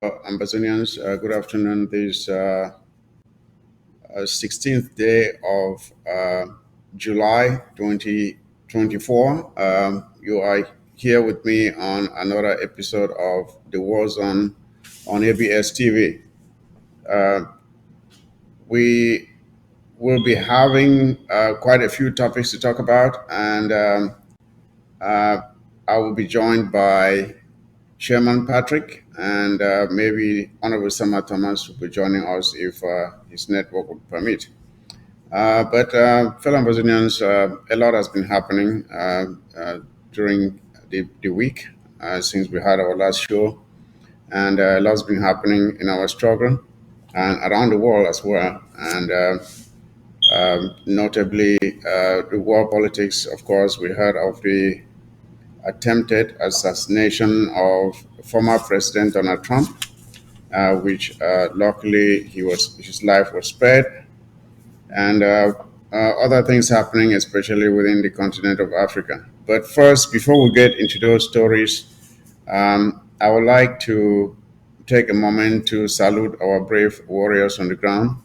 Ambazonians, good afternoon. This 16th day of July 2024. You are here with me on another episode of The War Zone on ABS TV. Uh, we will be having quite a few topics to talk about, and uh, I will be joined by Chairman Patrick, and maybe Honorable Sama Thomas will be joining us if his network would permit. But fellow Brazilians, a lot has been happening during the week since we had our last show, and a lot's been happening in our struggle and around the world as well. And notably, the war politics, of course, we heard of the attempted assassination of former President Donald Trump, which luckily his life was spared, and other things happening, especially within the continent of Africa. But first, before we get into those stories, I would like to take a moment to salute our brave warriors on the ground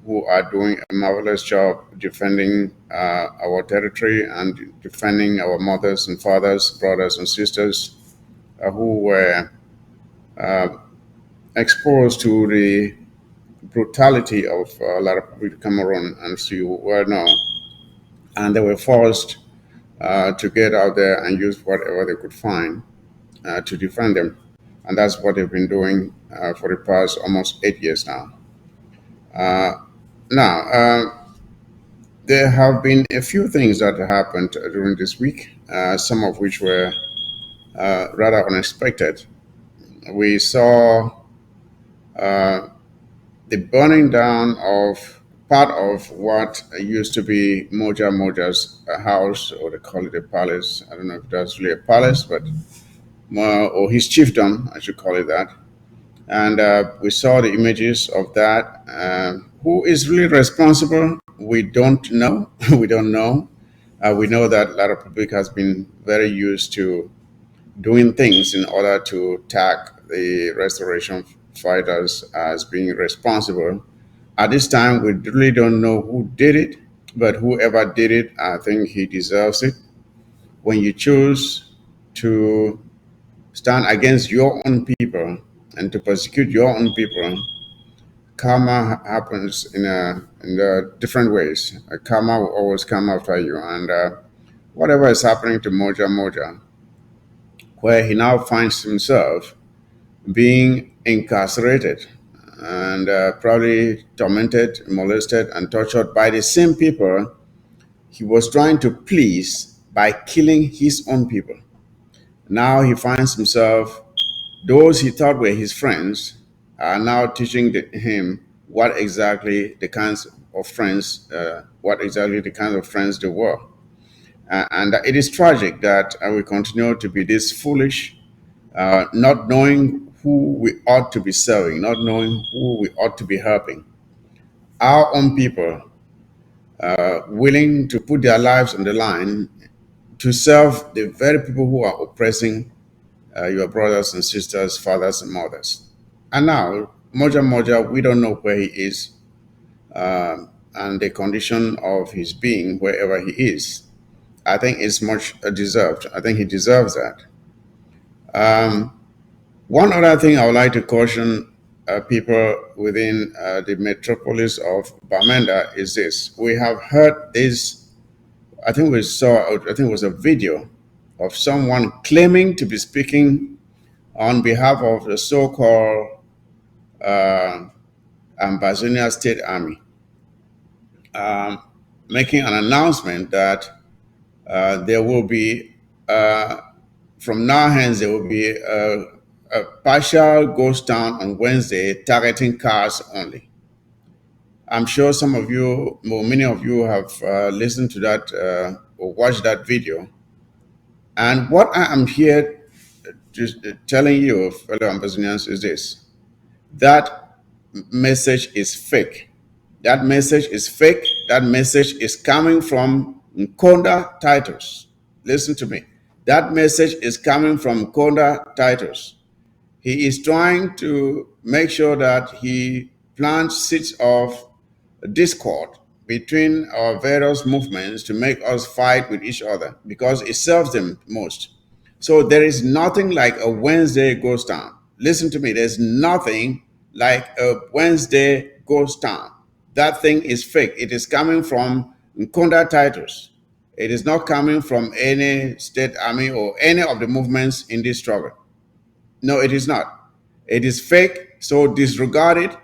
who are doing a marvelous job defending our territory and defending our mothers and fathers, brothers and sisters who were uh, exposed to the brutality of La Republic of Cameroon, as you well know, and they were forced to get out there and use whatever they could find to defend them. And that's what they've been doing for the past almost 8 years now. Uh, now, there have been a few things that happened during this week, some of which were rather unexpected. We saw uh, the burning down of part of what used to be Moja Moja's house, or they call it a palace. I don't know if that's really a palace, but or his chiefdom, I should call it that. And we saw the images of that. Who is really responsible? We don't know. We don't know. We know that La Republic has been very used to doing things in order to tag the restoration fighters as being responsible. At this time, we really don't know who did it, but whoever did it, I think he deserves it. When you choose to stand against your own people and to persecute your own people, karma happens in different ways. Karma will always come after you, and whatever is happening to Moja Moja, where he now finds himself being incarcerated and probably tormented, molested, and tortured by the same people he was trying to please by killing his own people. Now he finds himself, those he thought were his friends are now teaching him what exactly the kinds of friends they were. And it is tragic that we continue to be this foolish, not knowing who we ought to be serving, not knowing who we ought to be helping. Our own people willing to put their lives on the line to serve the very people who are oppressing your brothers and sisters, fathers and mothers. And now, Moja Moja, we don't know where he is and the condition of his being wherever he is. I think it's much deserved. I think he deserves that. Um, One other thing I would like to caution people within the metropolis of Bamenda is this. We have heard this, I think it was a video of someone claiming to be speaking on behalf of the so called uh, Ambazonia State Army, um, making an announcement that there will be, from now hence, there will be a partial ghost town on Wednesday targeting cars only. I'm sure some of you, well, many of you have listened to that or watched that video. And what I am here just telling you, fellow Ambazonians, is this: that message is fake. That message is fake. That message is coming from Nkonda Titus. Listen to me. That message is coming from Nkonda Titus. He is trying to make sure that he plants seeds of discord between our various movements to make us fight with each other because it serves them most. So there is nothing like a Wednesday ghost town. Listen to me, there's nothing like a Wednesday ghost town. That thing is fake. It is coming from Nkunda titles. It is not coming from any state army or any of the movements in this struggle. No, it is not. It is fake, so disregard it.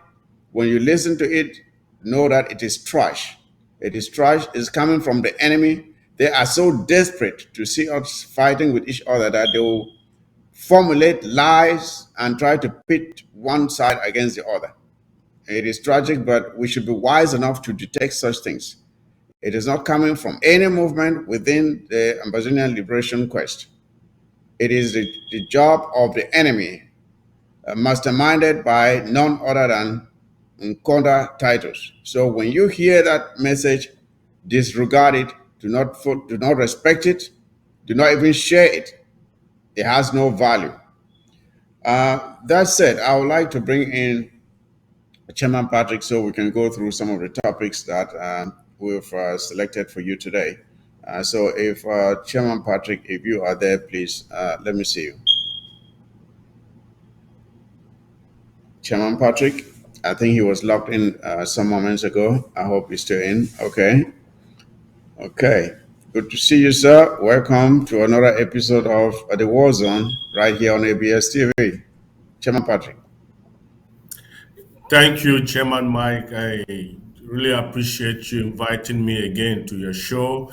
When you listen to it, know that it is trash. It is trash. It's coming from the enemy. They are so desperate to see us fighting with each other that they will formulate lies and try to pit one side against the other. It is tragic, but we should be wise enough to detect such things. It is not coming from any movement within the Amazonian liberation quest. It is the job of the enemy, masterminded by none other than Nkonda titles. So when you hear that message, disregard it, do not respect it, do not even share it. It has no value. That said, I would like to bring in Chairman Patrick so we can go through some of the topics that we've selected for you today. So if Chairman Patrick, if you are there, please let me see you. Chairman Patrick, I think he was locked in some moments ago. I hope he's still in. Okay. Okay. Good to see you, sir. Welcome to another episode of The War Zone right here on ABS TV. Chairman Patrick. Thank you, Chairman Mike. I really appreciate you inviting me again to your show.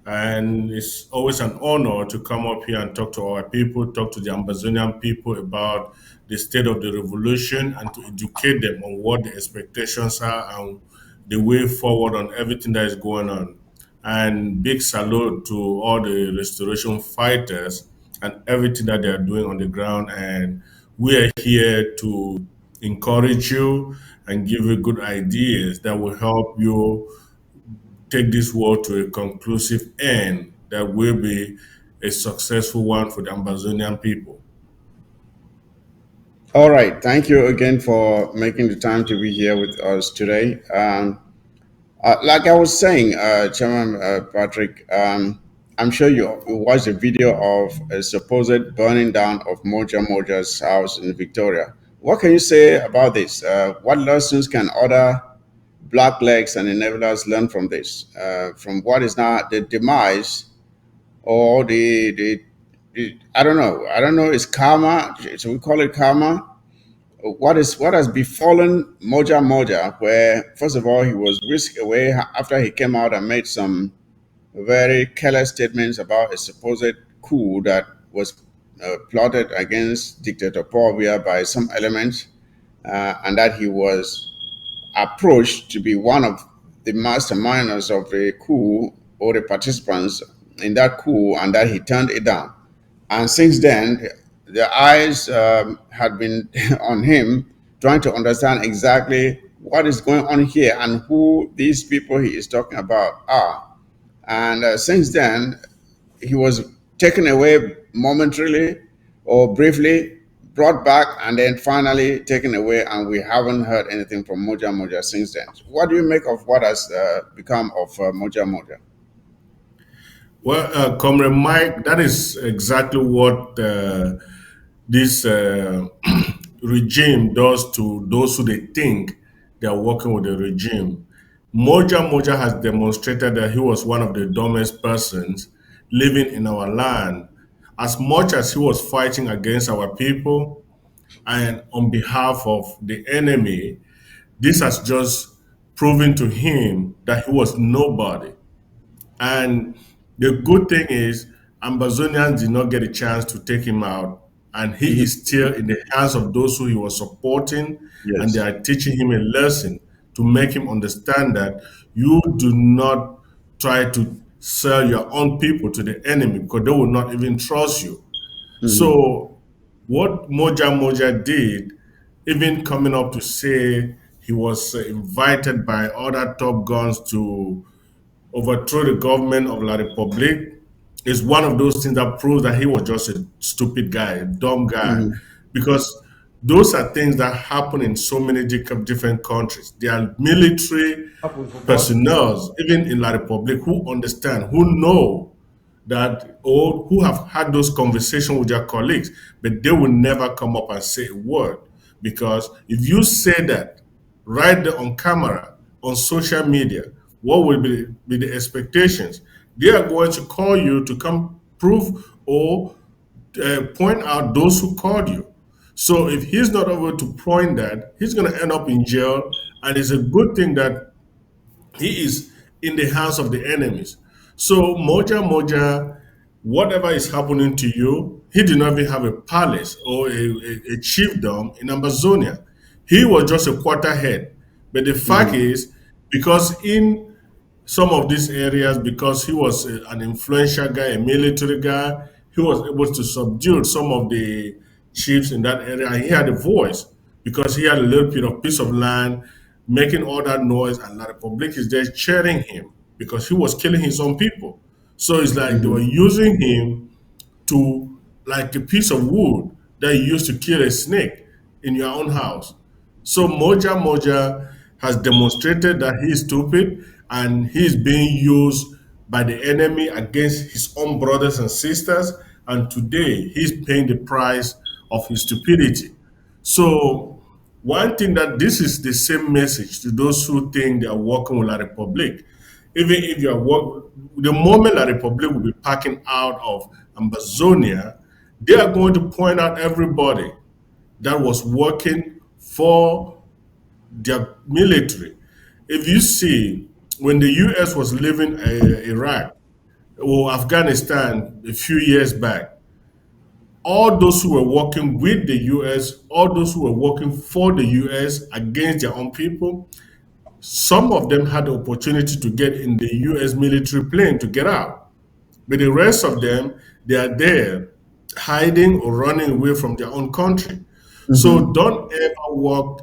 And it's always an honor to come up here and talk to our people, talk to the Amazonian people about the state of the revolution and to educate them on what the expectations are and the way forward on everything that is going on. And big salute to all the restoration fighters and everything that they are doing on the ground. And we are here to encourage you and give you good ideas that will help you take this war to a conclusive end that will be a successful one for the Amazonian people. All right. Thank you again for making the time to be here with us today. Like I was saying, Chairman Patrick, I'm sure you watched a video of a supposed burning down of Moja Moja's house in Victoria. What can you say about this? What lessons can other blacklegs and enablers learn from this? From what is now the demise or the I don't know. I don't know. It's karma. So we call it karma. What has befallen Moja Moja, where first of all he was whisked away after he came out and made some very careless statements about a supposed coup that was plotted against dictator Paul Biya by some elements, and that he was approached to be one of the masterminders of the coup or the participants in that coup, and that he turned it down. And since then, the eyes had been on him, trying to understand exactly what is going on here and who these people he is talking about are. And since then, he was taken away momentarily or briefly, brought back, and then finally taken away. And we haven't heard anything from Moja Moja since then. What do you make of what has become of Moja Moja? Well, Comrade Mike, that is exactly what this regime does to those who they think they are working with the regime. Moja Moja has demonstrated that he was one of the dumbest persons living in our land. As much as he was fighting against our people and on behalf of the enemy, this has just proven to him that he was nobody. And the good thing is, Ambazonians did not get a chance to take him out, and he Mhm. is still in the hands of those who he was supporting, and they Yes. are teaching him a lesson to make him understand that you do not try to sell your own people to the enemy because they will not even trust you. Mhm. So, what Moja Moja did, even coming up to say he was invited by other top guns to overthrow the government of La Republique is one of those things that proves that he was just a stupid guy, a dumb guy. Mhm. Because Those are things that happen in so many different countries. There are military personnel, even in La Republic, who understand, who know that, or who have had those conversations with their colleagues, but they will never come up and say a word. Because if you say that right there on camera, on social media, what will be the expectations? They are going to call you to come prove or point out those who called you. So if he's not able to point that, he's going to end up in jail. And it's a good thing that he is in the hands of the enemies. So Moja Moja, whatever is happening to you, he did not even have a palace or a chiefdom in Amazonia. He was just a quarterhead. But the fact Mhm. is, because in some of these areas, because he was an influential guy, a military guy, he was able to subdue some of the chiefs in that area. And he had a voice because he had a little bit of piece of land, making all that noise, and La Republic is there cheering him because he was killing his own people. So it's like they were Mhm. using him to, like a piece of wood that you use to kill a snake in your own house. So Moja Moja has demonstrated that he is stupid and he is being used by the enemy against his own brothers and sisters. And today he's paying the price of his stupidity. So one thing that this is the same message to those who think they are working with La Republic. Even if you are the moment La Republic will be packing out of Amazonia, they are going to point out everybody that was working for their military. If you see, when the US was leaving Iraq or Afghanistan a few years back, all those who were working with the US, all those who were working for the US against their own people, some of them had the opportunity to get in the US military plane to get out. But the rest of them, they are there hiding or running away from their own country. So Mhm. don't ever work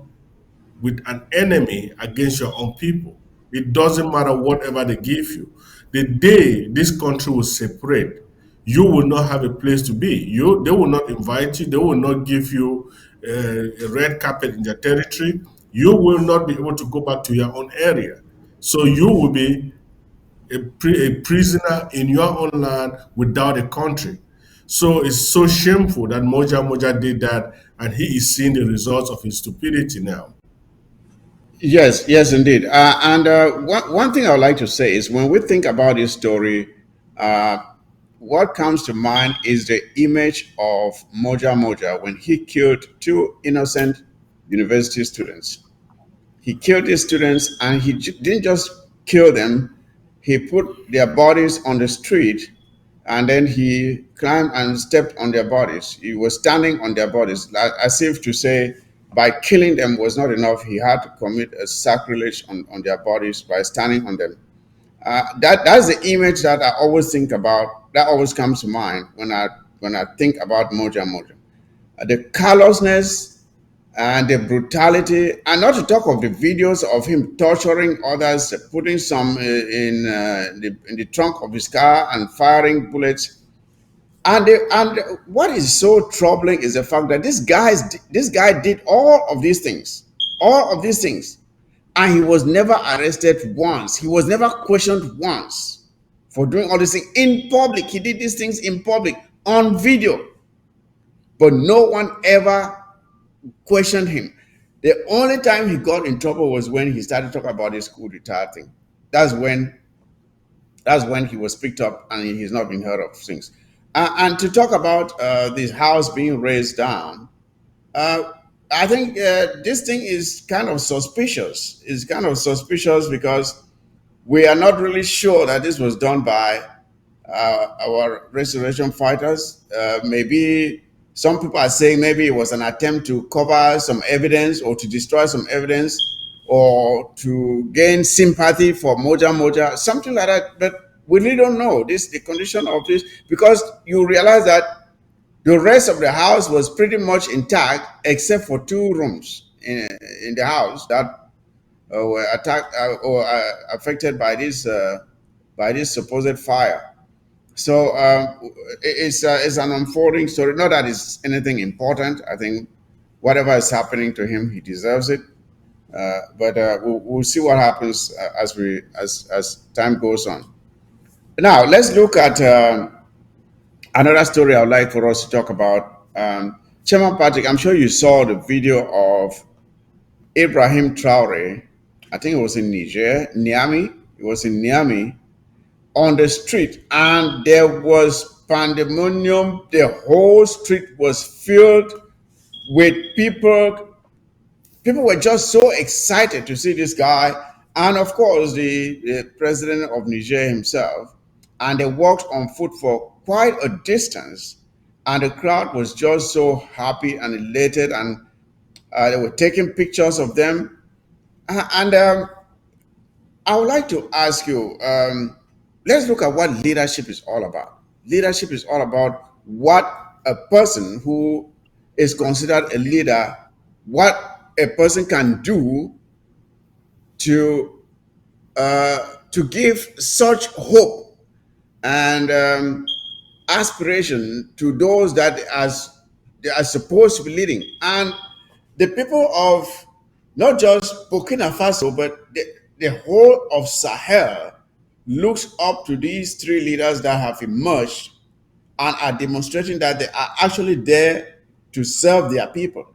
with an enemy against your own people. It doesn't matter whatever they give you. The day this country will separate, you will not have a place to be. They will not invite you. They will not give you a red carpet in their territory. You will not be able to go back to your own area. So you will be a prisoner in your own land without a country. So it's so shameful that Moja Moja did that, and he is seeing the results of his stupidity now. Yes, yes, indeed. And one thing I would like to say is when we think about this story, uh, what comes to mind is the image of Moja Moja when he killed two innocent university students. He killed these students and he didn't just kill them, he put their bodies on the street and then he climbed and stepped on their bodies. He was standing on their bodies, as if to say, by killing them was not enough. He had to commit a sacrilege on their bodies by standing on them. That's the image that I always think about. That always comes to mind when I think about Moja Moja. The callousness and the brutality, and not to talk of the videos of him torturing others, putting some in the trunk of his car and firing bullets. And what is so troubling is the fact that this guy did all of these things, and he was never arrested once. He was never questioned once for doing all these things in public. He did these things in public on video, but no one ever questioned him. The only time he got in trouble was when he started talking about this coup d'etat thing. That's when that's when he was picked up and he's not been heard of since. And to talk about this house being raised down, uh, I think this thing is kind of suspicious. It's kind of suspicious because we are not really sure that this was done by our restoration fighters. Maybe some people are saying maybe it was an attempt to cover some evidence or to destroy some evidence or to gain sympathy for Moja Moja, something like that. But we really don't know this the condition of this because you realize that the rest of the house was pretty much intact except for two rooms in the house that were attacked or affected by this supposed fire. So it's an unfolding story. Not that it's anything important. I think Whatever is happening to him, he deserves it. But we'll see what happens as time goes on. Now let's look at another story I'd like for us to talk about. Chairman Patrick, I'm sure you saw the video of Ibrahim Traore. I think it was in Niger, Niamey. It was in Niamey on the street, and there was pandemonium. The whole street was filled with people. People were just so excited to see this guy, and of course, the president of Niger himself. And they walked on foot for quite a distance, and the crowd was just so happy and elated, and they were taking pictures of them. And I would like to ask you, let's look at what leadership is all about. Leadership is all about what a person who is considered a leader, what a person can do to to give such hope and aspiration to those that as they are supposed to be leading. And the people of not just Burkina Faso, but the whole of Sahel looks up to these three leaders that have emerged and are demonstrating that they are actually there to serve their people.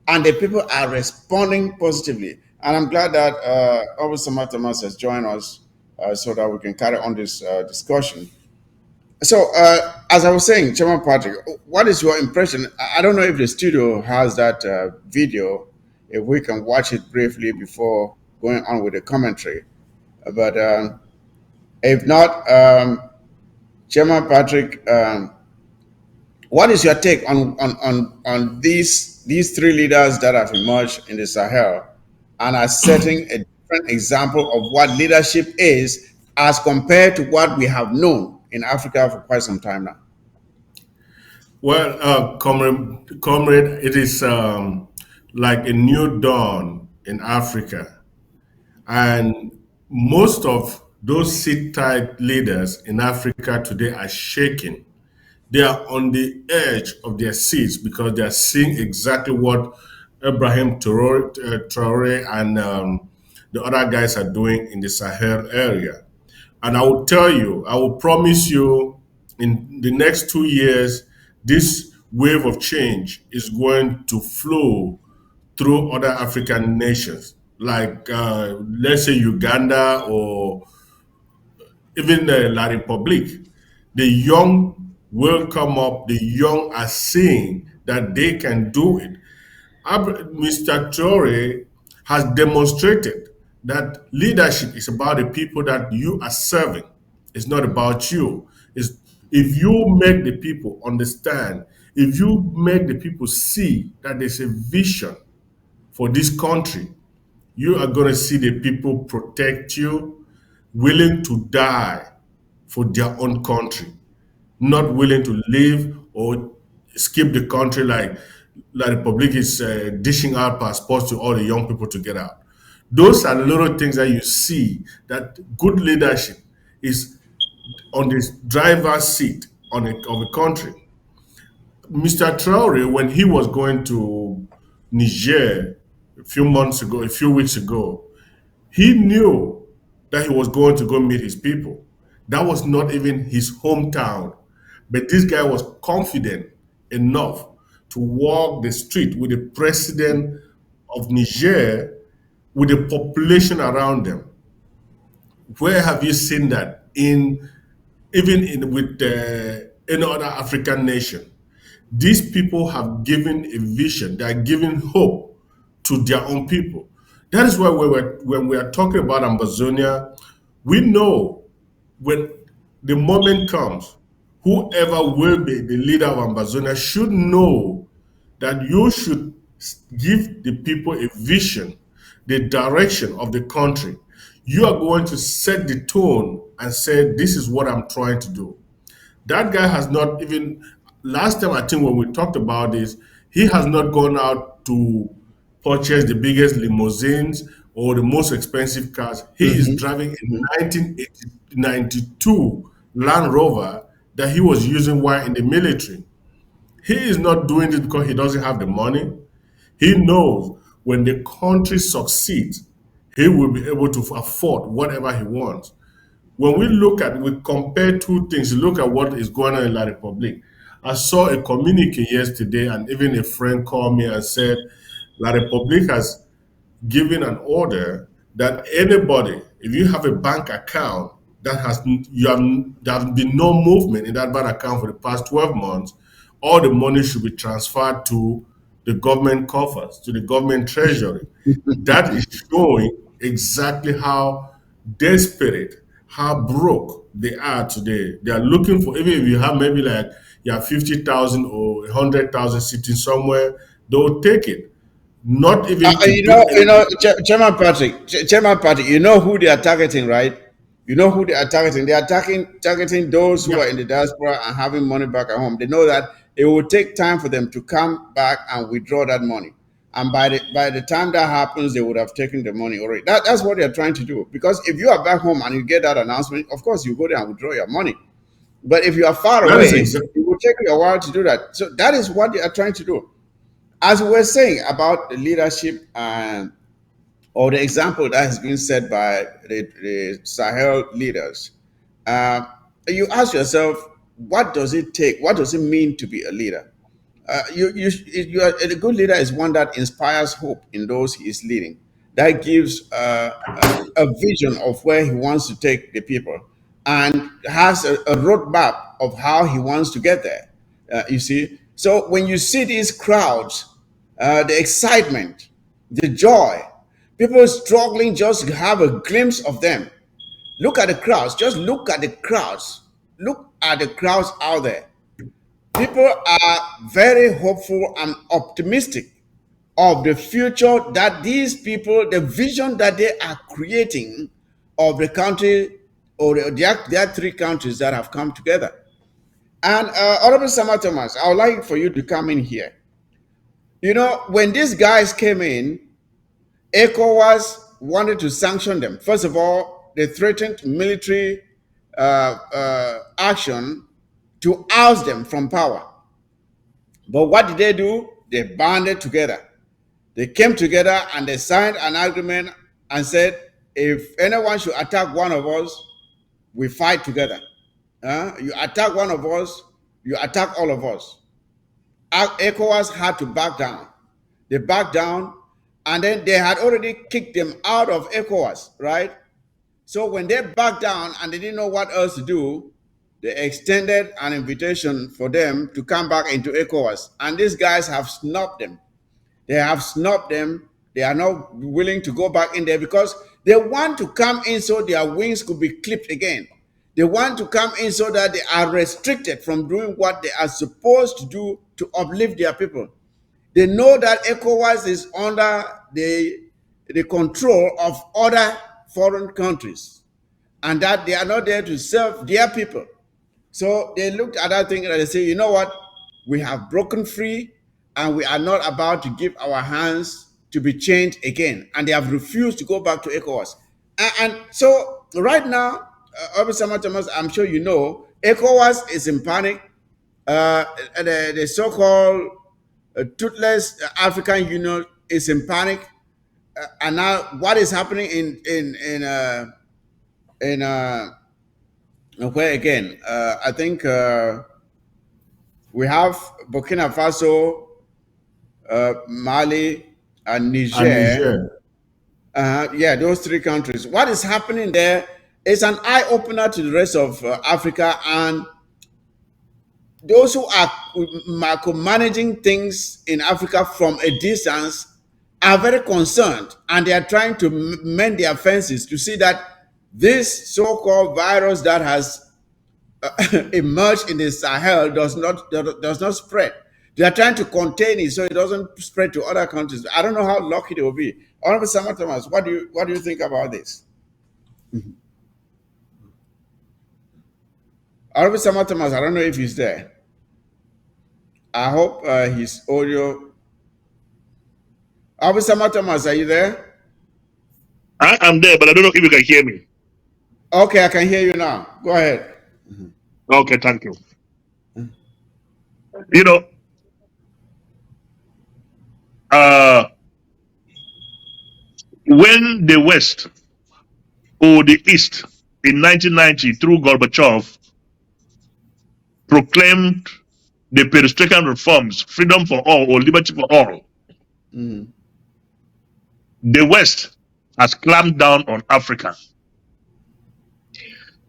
And the people are responding positively. And I'm glad that Obisama Thomas has joined us so that we can carry on this discussion. So, as I was saying, Chairman Patrick, what is your impression? I don't know if the studio has that video, if we can watch it briefly before going on with the commentary. But if not, Chairman Patrick, what is your take on these three leaders that have emerged in the Sahel and are setting a different example of what leadership is as compared to what we have known in Africa for quite some time now? Well, comrade, it is like a new dawn in Africa. And most of those sit-tight leaders in Africa today are shaking. They are on the edge of their seats because they are seeing exactly what Ibrahim Traore and the other guys are doing in the Sahel area. And I will tell you, I will promise you, in the next 2 years, this wave of change is going to flow through other African nations, like let's say Uganda or even La Republique. The young will come up, the young are seeing that they can do it. Mr. Traore has demonstrated that leadership is about the people that you are serving. It's not about you. It's, if you make the people understand, if you make the people see that there's a vision for this country, you are going to see the people protect you, willing to die for their own country, not willing to live or skip the country like La Republic is dishing out passports to all the young people to get out. Those are little things that you see that good leadership is on this driver's seat of a country. Mr. Traore, when he was going to Niger a few months ago, a few weeks ago, he knew that he was going to go meet his people. That was not even his hometown. But this guy was confident enough to walk the street with the president of Niger with the population around them. Where have you seen that in even in with any other African nation? These people have given a vision. They are giving hope to their own people. That is why when we are talking about Ambazonia, we know when the moment comes, whoever will be the leader of Ambazonia should know that you should give the people a vision, the direction of the country. You are going to set the tone and say, this is what I'm trying to do. That guy has not even, last time I think when we talked about this, he has not gone out to purchase the biggest limousines or the most expensive cars. He is driving a 1992 Land Rover that he was using while in the military. He is not doing this because he doesn't have the money. He knows when the country succeeds, he will be able to afford whatever he wants. When we compare two things, look at what is going on in La Republique. I saw a communique yesterday, and even a friend called me and said La Republique has given an order that anybody, if you have a bank account that has you have there has been no movement in that bank account for the past 12 months, all the money should be transferred to the government coffers, to the government treasury. That is showing exactly how desperate, how broke they are today. They are looking for, even if you have maybe like you have 50,000 or 100,000 sitting somewhere, they'll take it. Not even to do anything. Chairman Patrick, you know who they are targeting, right? You know who they are targeting. They are targeting those who Yeah, are in the diaspora and having money back at home. They know that it will take time for them to come back and withdraw that money. And by the time that happens, they would have taken the money already. That's what they're trying to do. Because if you are back home and you get that announcement, of course you go there and withdraw your money. But if you are far that is away, exactly. it will take you a while to do that. So that is what they are trying to do. As we were saying about the leadership and or the example that has been set by the Sahel leaders, uh, you ask yourself, what does it take? What does it mean to be a leader? You are, a good leader is one that inspires hope in those he is leading. That gives a vision of where he wants to take the people, and has a roadmap of how he wants to get there. You see, so when you see these crowds, the excitement, the joy, people struggling just to have a glimpse of them. Look at the crowds. Just look at the crowds. Look at the crowds out there. People are very hopeful and optimistic of the future that these people, the vision that they are creating of the country or their three countries that have come together. And Honorable Sama Thomas, I would like for you to come in here. You know, when these guys came in, ECOWAS wanted to sanction them. First of all, they threatened military action to oust them from power. But what did they do? They banded together. They came together and they signed an agreement and said, if anyone should attack one of us, we fight together. You attack one of us, you attack all of us. ECOWAS had to back down. They backed down, and then they had already kicked them out of ECOWAS, right? So when they backed down and they didn't know what else to do, they extended an invitation for them to come back into ECOWAS. And these guys have snubbed them. They have snubbed them. They are not willing to go back in there because they want to come in so their wings could be clipped again. They want to come in so that they are restricted from doing what they are supposed to do to uplift their people. They know that ECOWAS is under the control of other foreign countries and that they are not there to serve their people. So they looked at that thing and they say, you know what? We have broken free and we are not about to give our hands to be chained again. And they have refused to go back to ECOWAS. And so right now, Obisama Thomas, I'm sure you know, ECOWAS is in panic. The so-called toothless African Union is in panic. And now what is happening in where again? I think we have Burkina Faso, Mali, and And Niger. Niger. Yeah, those three countries. What is happening there is an eye opener to the rest of Africa, and those who are micromanaging things in Africa from a distance are very concerned, and they are trying to mend their fences to see that this so-called virus that has emerged in the Sahel does not spread. They are trying to contain it so it doesn't spread to other countries. I don't know how lucky they will be. Honorable Sama Thomas, what do you think about this? Honorable Sama Thomas, I don't know if he's there. I hope his audio. Honorable Sama Thomas, are you there? I am there, but I don't know if you can hear me. Okay, I can hear you now. Go ahead. Okay, thank you. You know, when the West or the East in 1990 through Gorbachev proclaimed the perestroika reforms, freedom for all or liberty for all, the West has clamped down on Africa.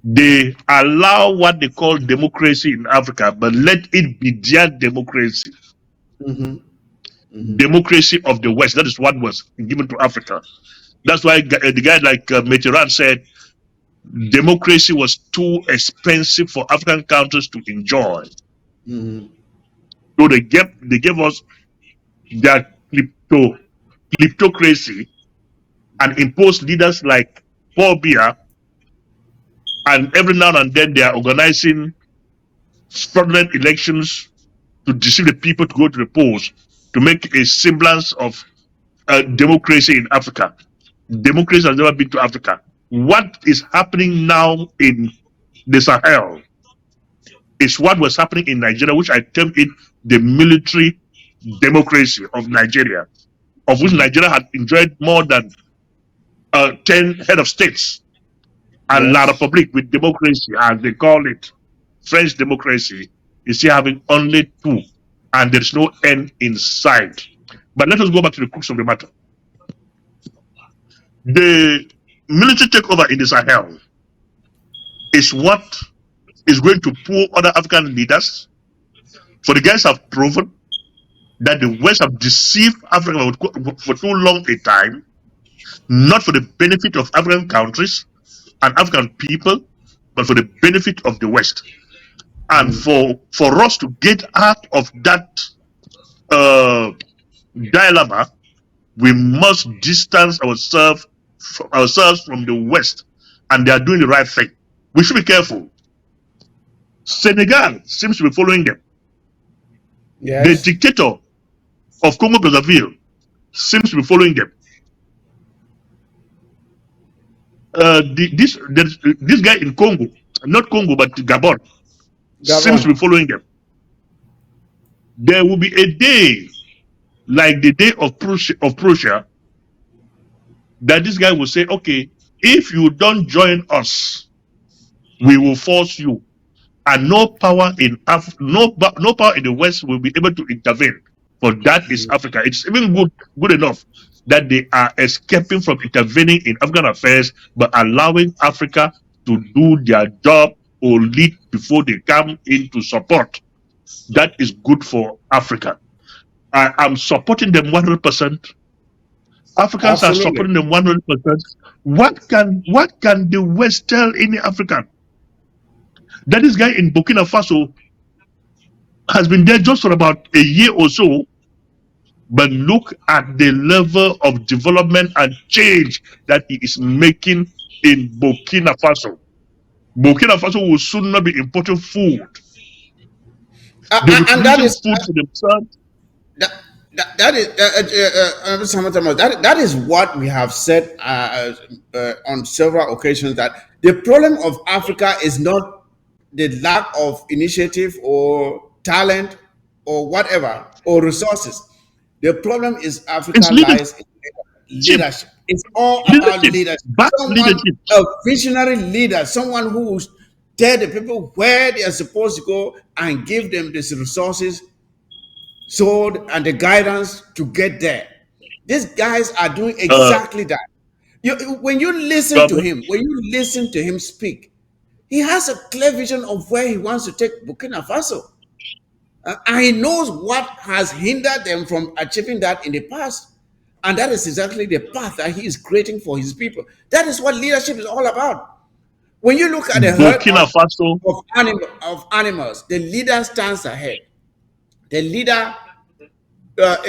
They allow what they call democracy in Africa, but let it be their democracy. Democracy of the West. That is what was given to Africa. That's why the guy like Mitterrand said democracy was too expensive for African countries to enjoy. So they gave us their kleptocracy and imposed leaders like Paul Biya, and every now and then they are organizing fraudulent elections to deceive the people to go to the polls to make a semblance of democracy in Africa. Democracy has never been to Africa. What is happening now in the Sahel is what was happening in Nigeria, which I term it the military democracy of Nigeria, of which Nigeria had enjoyed more than 10 head of states, and La République with democracy, as they call it, French democracy, is still having only 2, and there's no end in sight. But let us go back to the crux of the matter. The military takeover in the Sahel is what is going to pull other African leaders. For the guys have proven that the West have deceived Africa for too long a time, not for the benefit of African countries and African people, but for the benefit of the West. And for us to get out of that dilemma, we must distance ourselves from the West, and they are doing the right thing. We should be careful. Senegal seems to be following them. The dictator of Congo Brazzaville seems to be following them. This guy in Congo, not Congo, but Gabon, seems to be following them. There will be a day, like the day of Prussia, that this guy will say, okay, if you don't join us, we will force you. And no power in no power in the West will be able to intervene. For that is Africa. It's even good enough that they are escaping from intervening in African affairs, but allowing Africa to do their job or lead before they come in to support. That is good for Africa. I am supporting them 100%. Africans are supporting them 100%. What can the West tell any African? That this guy in Burkina Faso has been there just for about a year or so, but look at the level of development and change that he is making in Burkina Faso. Burkina Faso will soon not be importing food. And that is food for themselves. That is what we have said on several occasions, that the problem of Africa is not the lack of initiative or talent or whatever or resources. The problem is Africa lies in leadership. It's all about leadership. A visionary leader, someone who will tell the people where they are supposed to go and give them these resources, and the guidance to get there. These guys are doing exactly that. When you listen to him speak, he has a clear vision of where he wants to take Burkina Faso. And he knows what has hindered them from achieving that in the past. And that is exactly the path that he is creating for his people. That is what leadership is all about. When you look at the herd of animals, the leader stands ahead. The leader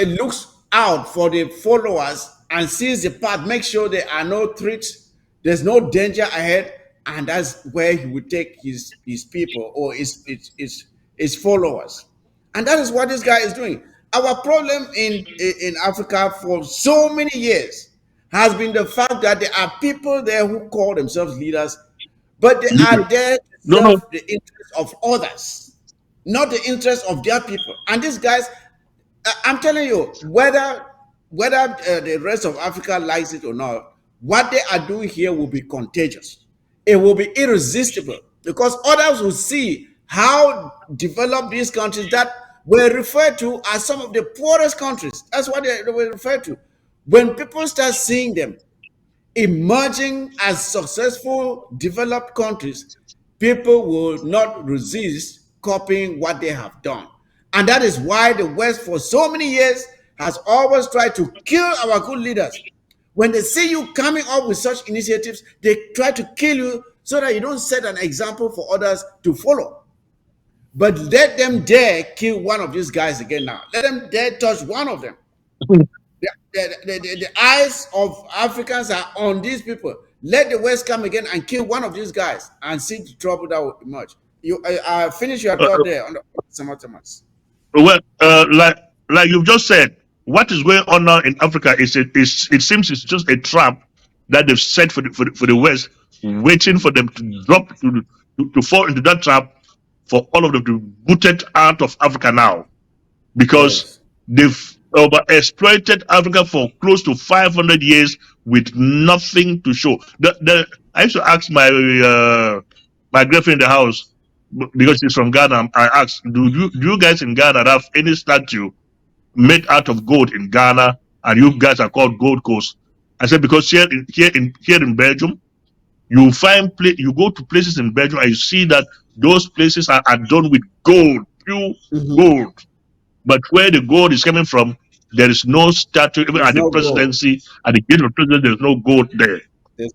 looks out for the followers and sees the path, makes sure there are no threats, there's no danger ahead, and that's where he would take his people or his followers. And that is what this guy is doing. Our problem in Africa for so many years has been the fact that there are people there who call themselves leaders, but they are there to serve the interests of others, not the interests of their people. And these guys, I'm telling you, whether whether the rest of Africa likes it or not, what they are doing here will be contagious. It will be irresistible because others will see how developed these countries that were referred to as some of the poorest countries. That's what they were referred to. When people start seeing them emerging as successful developed countries, people will not resist copying what they have done. And that is why the West, for so many years, has always tried to kill our good leaders. When they see you coming up with such initiatives, they try to kill you so that you don't set an example for others to follow. But let them dare kill one of these guys again now. Let them dare touch one of them. The eyes of Africans are on these people. Let the West come again and kill one of these guys and see the trouble that will emerge. You finish your thought there on the Thomas. Well, like you've just said, what is going on now in Africa it seems it's just a trap that they've set for the West, waiting for them to drop to fall into that trap for all of them to be booted out of Africa now, because they've overexploited Africa for close to 500 years with nothing to show. I used to ask my girlfriend in the house, because she's from Ghana. I asked, do you guys in Ghana have any statue made out of gold in Ghana, and you guys are called Gold Coast? I said, because here in Belgium, you go to places in Belgium and you see that those places are done with gold, pure gold. But where the gold is coming from, there is no statue. Even at the presidency, at the gate of the president, there's no gold there.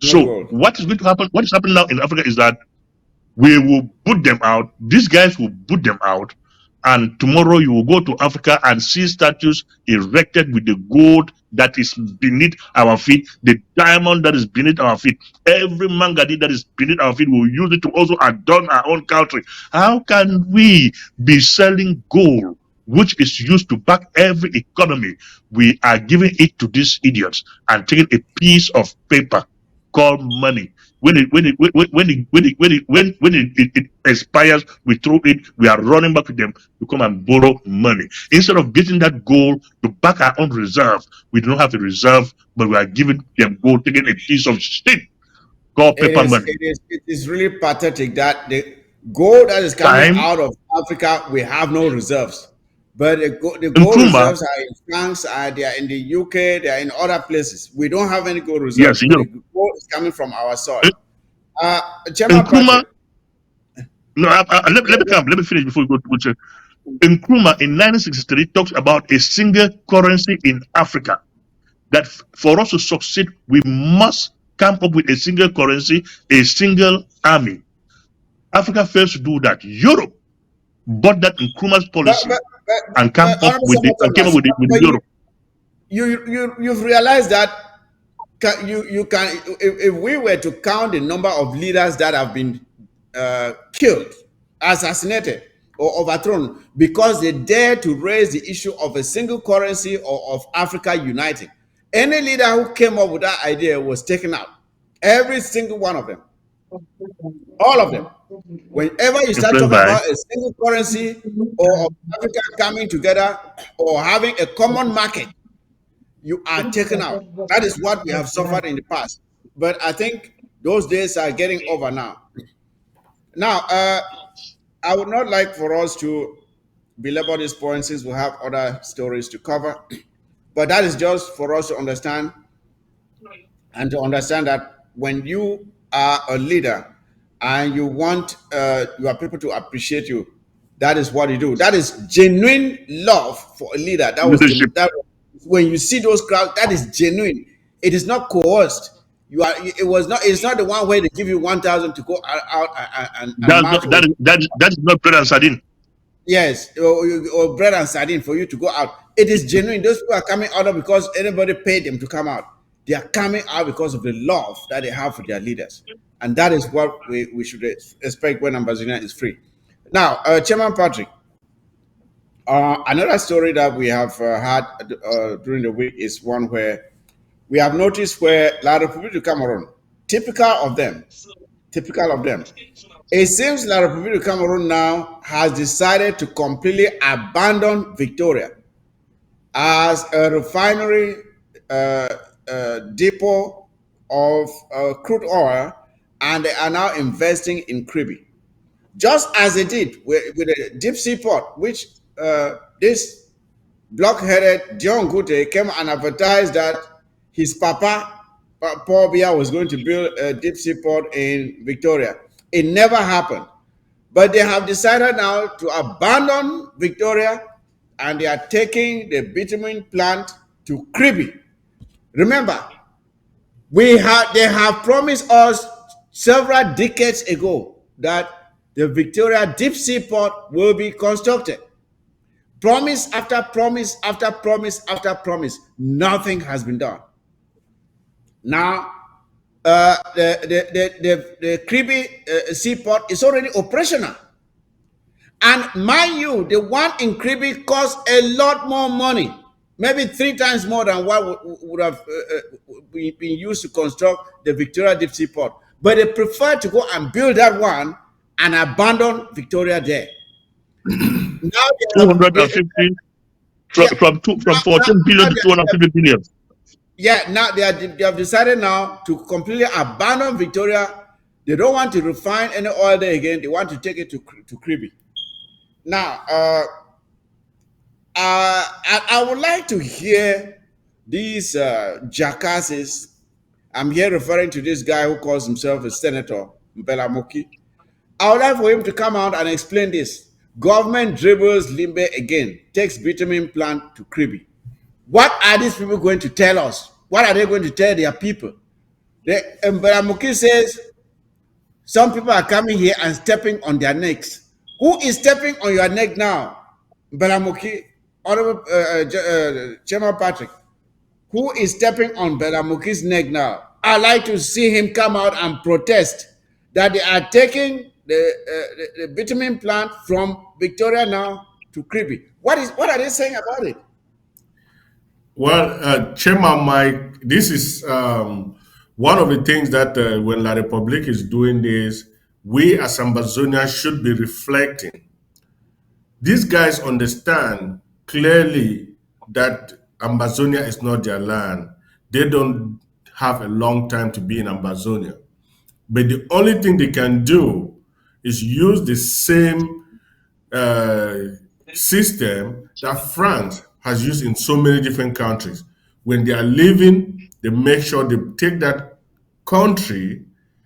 So what is going to happen? What is happening now in Africa is that we will boot them out. These guys will boot them out. And tomorrow you will go to Africa and see statues erected with the gold that is beneath our feet, the diamond that is beneath our feet. Every mangadi that is beneath our feet, we will use it to also adorn our own country. How can we be selling gold, which is used to back every economy? We are giving it to these idiots and taking a piece of paper called money. When it expires, we throw it. We are running back to them to come and borrow money instead of getting that gold to back our own reserve. We don't have a reserve, but we are giving them gold, taking a piece of shit called paper money. It is really pathetic that the gold that is coming out of Africa, we have no reserves. But the gold reserves are in France, they are in the UK, they are in other places. We don't have any gold reserves. Yes, the gold is coming from our soil. Chairman Nkrumah, let me finish before we go to Nkrumah in 1963 talks about a single currency in Africa. That for us to succeed, we must come up with a single currency, a single army. Africa fails to do that. Europe bought that Nkrumah's policy and came up with Europe. You've realized that you can, if we were to count the number of leaders that have been killed, assassinated, or overthrown because they dare to raise the issue of a single currency or of Africa uniting, any leader who came up with that idea was taken out. Every single one of them. All of them. Whenever you start talking about a single currency or Africa coming together or having a common market, you are taken out. That is what we have suffered in the past. But I think those days are getting over now. Now, I would not like for us to belabor these points since we have other stories to cover. But that is just for us to understand and to understand that when you are a leader and you want your people to appreciate you, that is what you do. That is genuine love for a leader. When you see those crowds, that is genuine. It is not coerced. It's not the one where they give you 1,000 to go out and that is not bread and sardine. Yes, or bread and sardine for you to go out. It is genuine. Those people are coming out because anybody paid them to come out. They are coming out because of the love that they have for their leaders. And that is what we should expect when Ambazonia is free. Now, Chairman Patrick, another story that we have had during the week is one where we have noticed where La République du Cameroon, typical of them, it seems La République du Cameroon now has decided to completely abandon Victoria as a refinery depot of crude oil, and they are now investing in Kribi, just as they did with the deep sea port, which this blockheaded John Gute came and advertised that his papa, Paul Biya, was going to build a deep sea port in Victoria. It never happened. But they have decided now to abandon Victoria, and they are taking the bitumen plant to Kribi. Remember, they have promised us several decades ago that the Victoria deep sea port will be constructed. Promise after promise after promise after promise, nothing has been done. Now, the Kribi seaport is already operational. And mind you, the one in Kribi costs a lot more money, maybe 3 times more than what would have been used to construct the Victoria Deep Sea Port. But they prefer to go and build that one and abandon Victoria there. Now 250 from 14 billion to 250 billion. Yeah, now they have decided now to completely abandon Victoria. They don't want to refine any oil there again. They want to take it to Kribi. Now, I would like to hear these jackasses. I'm here referring to this guy who calls himself a senator, Mbela Moki. I would like for him to come out and explain this. Government dribbles Limbe again, takes bitumen plant to Kribi. What are these people going to tell us? What are they going to tell their people? Mbela Moki says some people are coming here and stepping on their necks. Who is stepping on your neck now? Mbela Moki, Honorable Chairman Patrick. Who is stepping on Mbela Moki's neck now? I'd like to see him come out and protest that they are taking the bitumen plant from Victoria now to Kribi. What are they saying about it? Well, Chairman Mike, this is one of the things that when La Republique is doing this, we as Ambazonians should be reflecting. These guys understand clearly that Ambazonia is not their land. They don't have a long time to be in Ambazonia. But the only thing they can do is use the same system that France has used in so many different countries. When they are leaving, they make sure they take that country,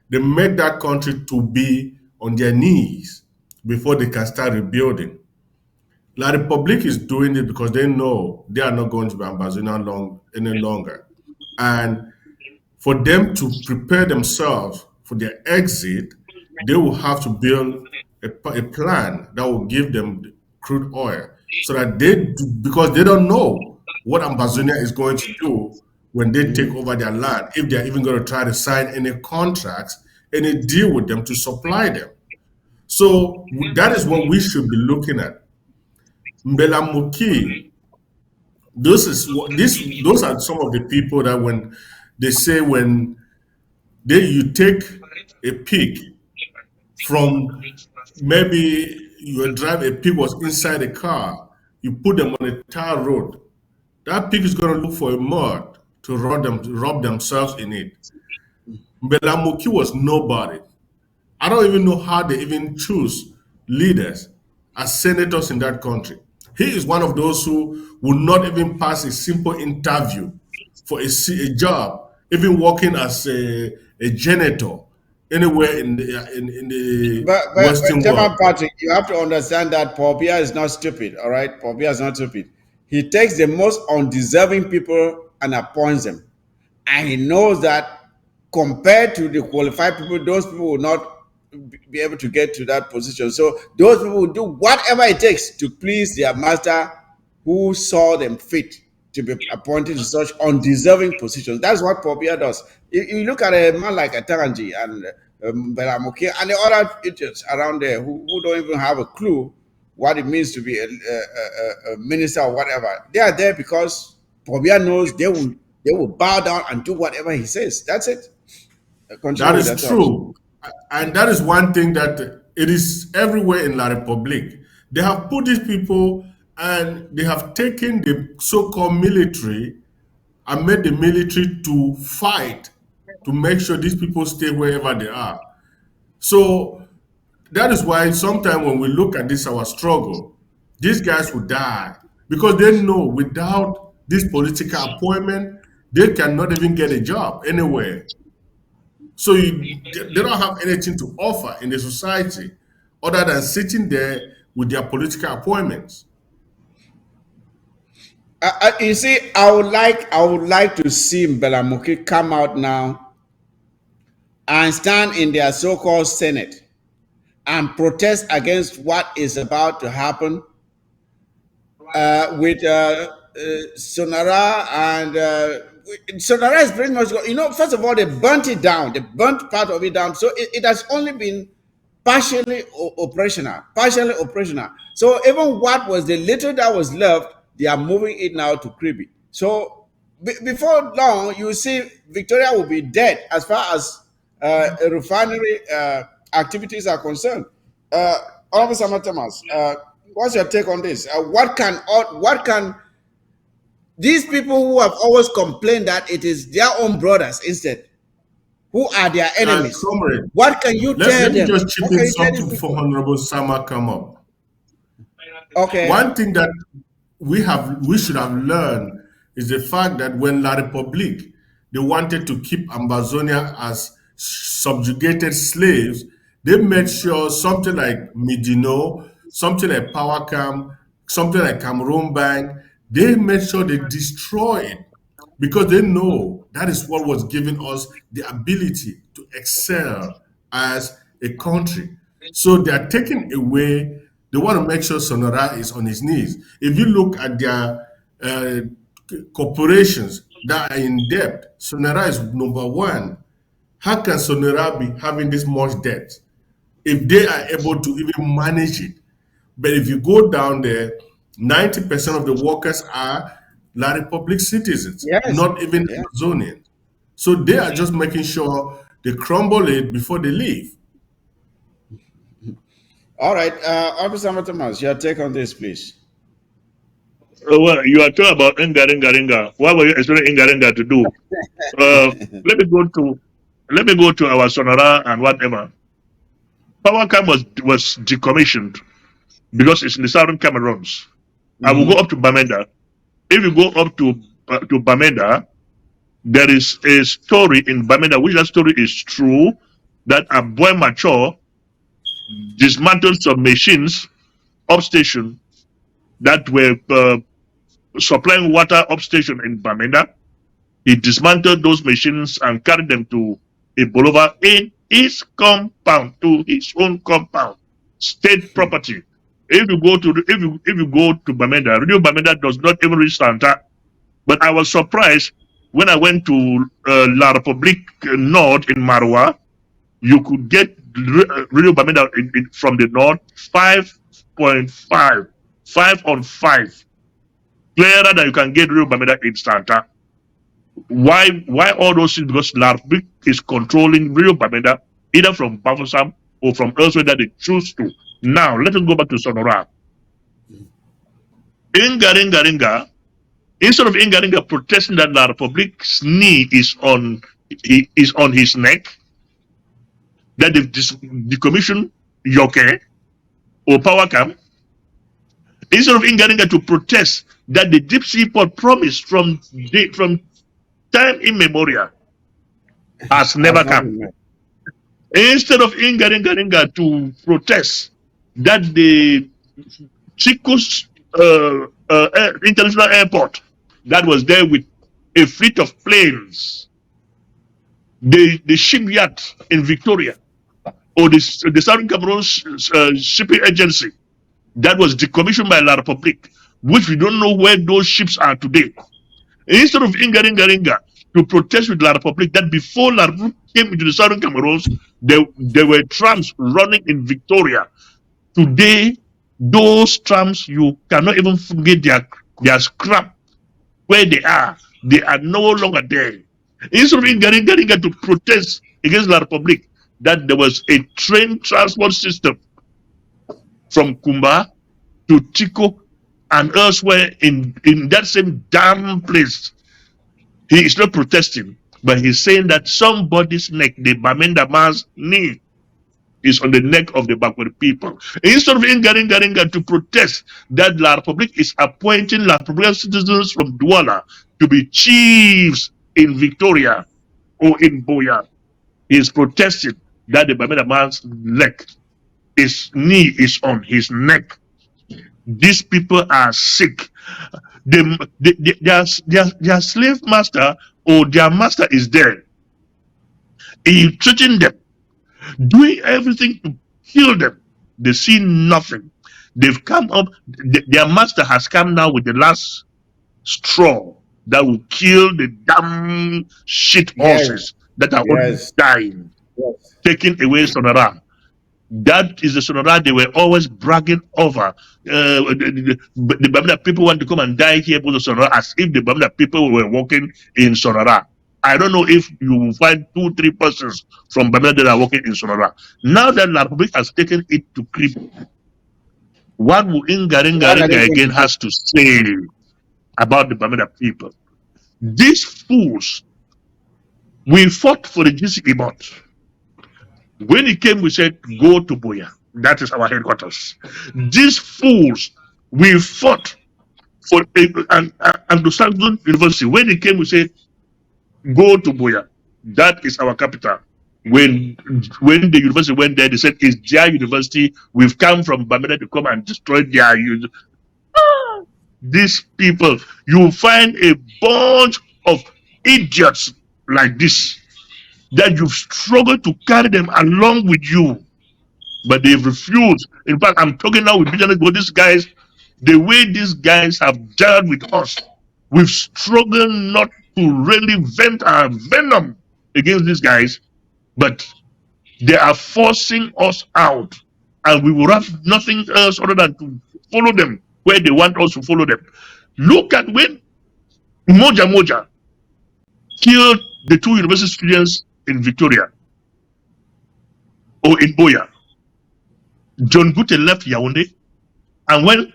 they make that country to be on their knees before they can start rebuilding. La Republique is doing it because they know they are not going to be Ambazonia any longer. And for them to prepare themselves for their exit, they will have to build a plan that will give them crude oil so that because they don't know what Ambazonia is going to do when they take over their land, if they're even going to try to sign any contracts, any deal with them to supply them. So that is what we should be looking at. Mbela Moki, those are some of the people that when they say when you take a pig from maybe you drive a pig was inside a car, you put them on a tar road, that pig is going to look for a mud to rub themselves in it. Mbela Moki was nobody. I don't even know how they even choose leaders as senators in that country. He is one of those who will not even pass a simple interview for a job, even working as a janitor anywhere in the Western world. Patrick, you have to understand that Paul Biya is not stupid, all right? Paul Biya is not stupid. He takes the most undeserving people and appoints them. And he knows that compared to the qualified people, those people will not be able to get to that position. So those people will do whatever it takes to please their master who saw them fit to be appointed to such undeserving positions. That's what Paul Biya does. You look at a man like Ataranji and Mbela Moki and the other idiots around there who don't even have a clue what it means to be a minister or whatever. They are there because Paul Biya knows they will bow down and do whatever he says. That's it. That is true. And that is one thing that it is everywhere in La Republique. They have put these people and they have taken the so-called military and made the military to fight to make sure these people stay wherever they are. So that is why sometimes when we look at this, our struggle, these guys will die because they know without this political appointment, they cannot even get a job anywhere. So they don't have anything to offer in the society other than sitting there with their political appointments. You see, I would like to see Mbelamuki come out now and stand in their so-called Senate and protest against what is about to happen with Sonara, and Sonara is pretty much, first of all, they burnt it down. They burnt part of it down. So it has only been partially operational. So even what was the little that was left, they are moving it now to Kribi. So before long, you see Victoria will be dead as far as refinery activities are concerned. Honorable Sama Thomas, what's your take on this? What can these people who have always complained that it is their own brothers instead, who are their enemies? Comrade, what can you tell let me them? just chip in something before Honorable Sama come up. Okay. One thing that we should have learned is the fact that when La Republique, they wanted to keep Ambazonia as subjugated slaves, they made sure something like Midino, something like Power Camp, something like Cameroon Bank, they made sure they destroy it because they know that is what was giving us the ability to excel as a country. So they are taking away, they want to make sure Sonora is on his knees. If you look at their corporations that are in debt, Sonora is number one. How can Sonora be having this much debt if they are able to even manage it? But if you go down there, 90% of the workers are La Republic citizens, Yes. not even Amazonians. So they are just making sure they crumble it before they leave. All right. Officer Thomas, your take on this, please. Well, you are talking about Inga. What were you expecting Inga to do? Let me go to our Sonora and whatever. Power Camp was decommissioned because it's in the southern Cameroons. I will go up to Bamenda. If you go up to Bamenda, there is a story in Bamenda, which that story is true, that a boy mature dismantled some machines upstation that were supplying water upstation in Bamenda. He dismantled those machines and carried them to a boulevard in his compound, to his own compound, state property. If you go to Bamenda, Radio Bamenda does not even reach Santa. But I was surprised when I went to La Republique North in Marwa. You could get Radio Bamenda from the north 5.5, 5 on 5, clearer than you can get Radio Bamenda in Santa. Why all those things? Because La Republique is controlling Radio Bamenda either from Bafoussam or from elsewhere that they choose to. Now let us go back to Sonora. Inga. Instead of Inga protesting that La Republique's knee is on his neck, that they've decommissioned Yoke or Power Camp, instead of Inga to protest that the deep sea port promised from time immemorial has never come. Instead of Inga to protest that the Chicos International Airport that was there with a fleet of planes, the shipyard in Victoria, or the Southern Cameroon shipping agency that was decommissioned by La Republique, which we don't know where those ships are today. Instead of Inga to protest with La Republique, that before La Republique came into the Southern Cameroons, there were trams running in Victoria. Today, those trams, you cannot even get their scrap where they are. They are no longer there. Instead of Inga to protest against La Republique, that there was a train transport system from Kumba to Chico and elsewhere in that same damn place. He is not protesting, but he's saying that somebody's neck, the Bamenda man's knee, is on the neck of the backward people. Instead of Ingaringa to protest that La Republic is appointing La Republican citizens from Douala to be chiefs in Victoria or in Boya, he is protesting that the Bamenda man's neck, his knee is on his neck. These people are sick. Their slave master or their master is dead. He treating them, doing everything to kill them. They see nothing. They've come up, their master has come now with the last straw that will kill the damn shit horses that are already dying, taking away Sonora. That is the Sonora they were always bragging over. The Bamida people want to come and die here because of Sonora, as if the Bamida people were working in Sonora. I don't know if you will find 2-3 persons from Bamida that are working in Sonora. Now that La Republic has taken it to creep, what will Ingaringa again has to say about the Bamida people? These fools, we fought for the GC Ibot. When he came, we said, go to Boya. That is our headquarters. These fools, we fought for and to Southern University. When he came, we said, go to Boya. That is our capital. When the university went there, they said, it's their university. We've come from Bamida to come and destroy their university. These people, you find a bunch of idiots like this that you've struggled to carry them along with you, but they've refused. In fact, I'm talking now with bitterness about these guys, the way these guys have dealt with us. We've struggled not to really vent our venom against these guys, but they are forcing us out, and we will have nothing else other than to follow them where they want us to follow them. Look at when Moja killed the 2 university students in Victoria or in Boya. John Gute left Yaoundé, and when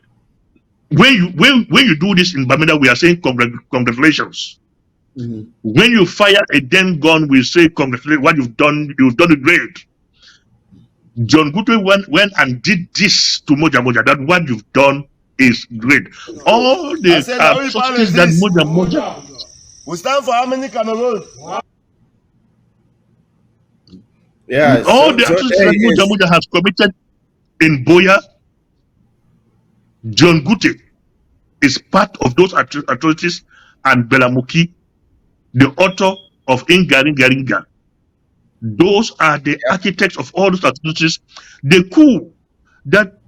you do this in Bamida, we are saying congratulations. Mm-hmm. When you fire a damn gun, we say congratulations. What you've done it great. John Gute went and did this to Moja. That what you've done is great. All the atrocities that Moja. We stand for how many Cameroon? Yeah, all the atrocities that Moja has committed in Boya, John Gute is part of those atrocities, and Belamuki, the author of Ingaringa. Those are the architects of all those atrocities. The coup that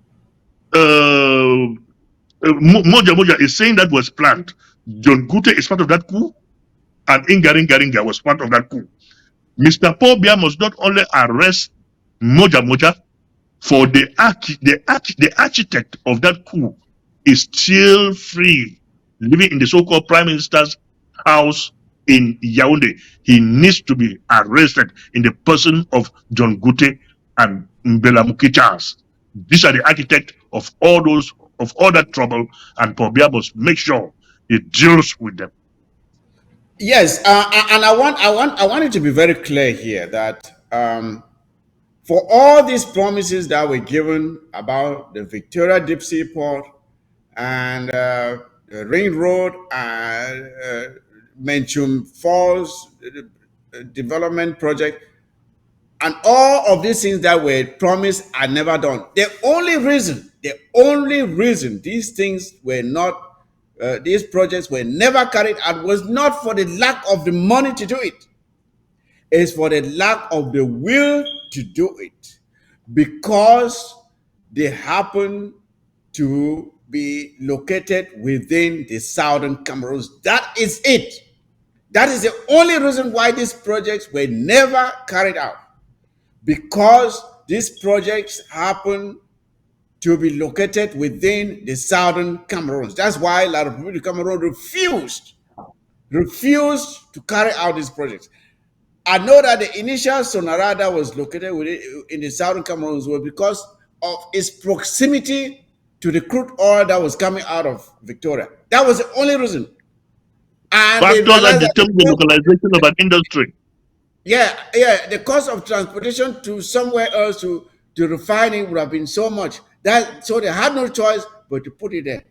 Moja is saying that was planned. John Gute is part of that coup, and Ingaringa was part of that coup. Mr. Paul Biya must not only arrest Moja, for the architect of that coup is still free, living in the so-called prime minister's house in Yaoundé. He needs to be arrested in the person of John Gute and Mbelamuki Charles. These are the architects of all that trouble, and Paul Biya must make sure he deals with them. Yes, and I want it to be very clear here that for all these promises that were given about the Victoria Deep Sea Port and the Ring Road and Menchum Falls development project, and all of these things that were promised are never done. The only reason these things were not, these projects were never carried out was not for the lack of the money to do it. It's for the lack of the will to do it, because they happen to be located within the southern Cameroons. That is it. That is the only reason why these projects were never carried out, because these projects happen to be located within the southern Cameroons. That's why La Republic of Cameroon refused to carry out these projects. I know that the initial Sonora that was located in the southern Cameroons was because of its proximity to the crude oil that was coming out of Victoria. That was the only reason. And they Factors that realized that determine the localization of an industry. the cost of transportation to somewhere else to refining would have been so much that so they had no choice but to put it there.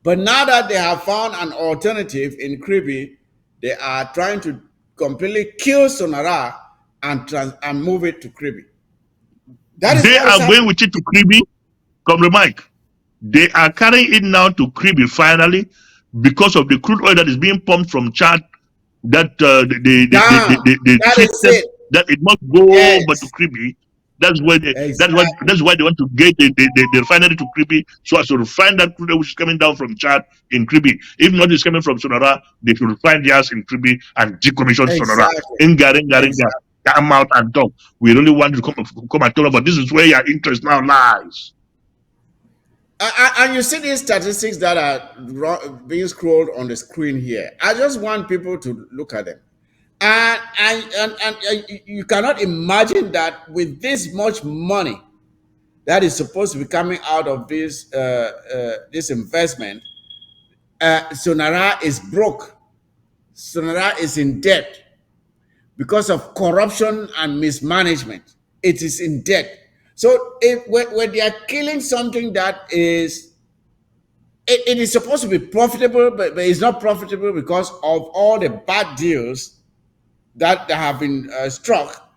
But now that they have found an alternative in Kribi, they are trying to completely kill Sonara and move it to Kribi. That is They what is are going happening. with it to Kribi. Come Mike. They are carrying it now to Kribi finally because of the crude oil that is being pumped from Chad that Damn, they that is treated it. that it must go but to Yes, Kribi. That's why exactly. that's why they want to get the refinery to Kribi so as to refine that crude oil which is coming down from Chad in Kribi. If not is coming from Sonora, they should refine theirs in Kribi and decommission Sonora. Exactly. In Garinga, Exactly. come out and talk. We only want to come and talk about this is where your interest now lies. And you see these statistics that are being scrolled on the screen here. I just want people to look at them. And you cannot imagine that with this much money that is supposed to be coming out of this investment, Sonara is broke. Sonara is in debt because of corruption and mismanagement. It is in debt. So when they are killing something that it is supposed to be profitable, but it's not profitable because of all the bad deals that have been struck.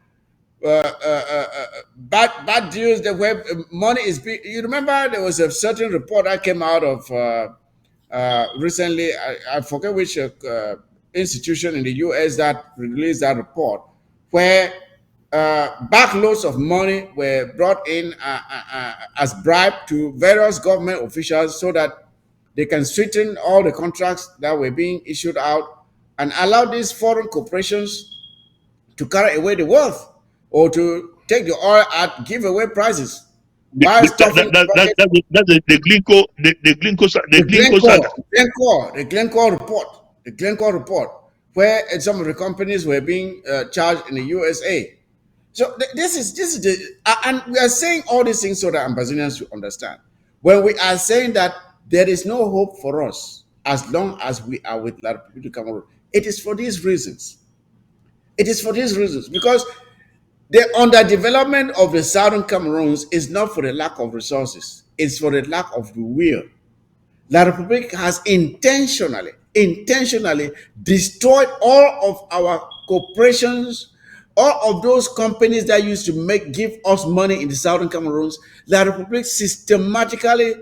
Bad deals that where money is being. You remember there was a certain report that came out of recently. I forget which institution in the U.S. that released that report, where backloads of money were brought in as bribe to various government officials so that they can sweeten all the contracts that were being issued out and allow these foreign corporations to carry away the wealth or to take the oil at giveaway prices while stuffing pockets. That's the Glencoe saga. The Glencore report, where some of the companies were being charged in the USA. So this is the and we are saying all these things so that Ambazonians should understand. When we are saying that there is no hope for us as long as we are with La Republic Cameroon, it is for these reasons. It is for these reasons because the underdevelopment of the southern Cameroons is not for the lack of resources, it's for the lack of the will. La Republic has intentionally destroyed all of our corporations, all of those companies that used to give us money in the southern Cameroons. La Republic systematically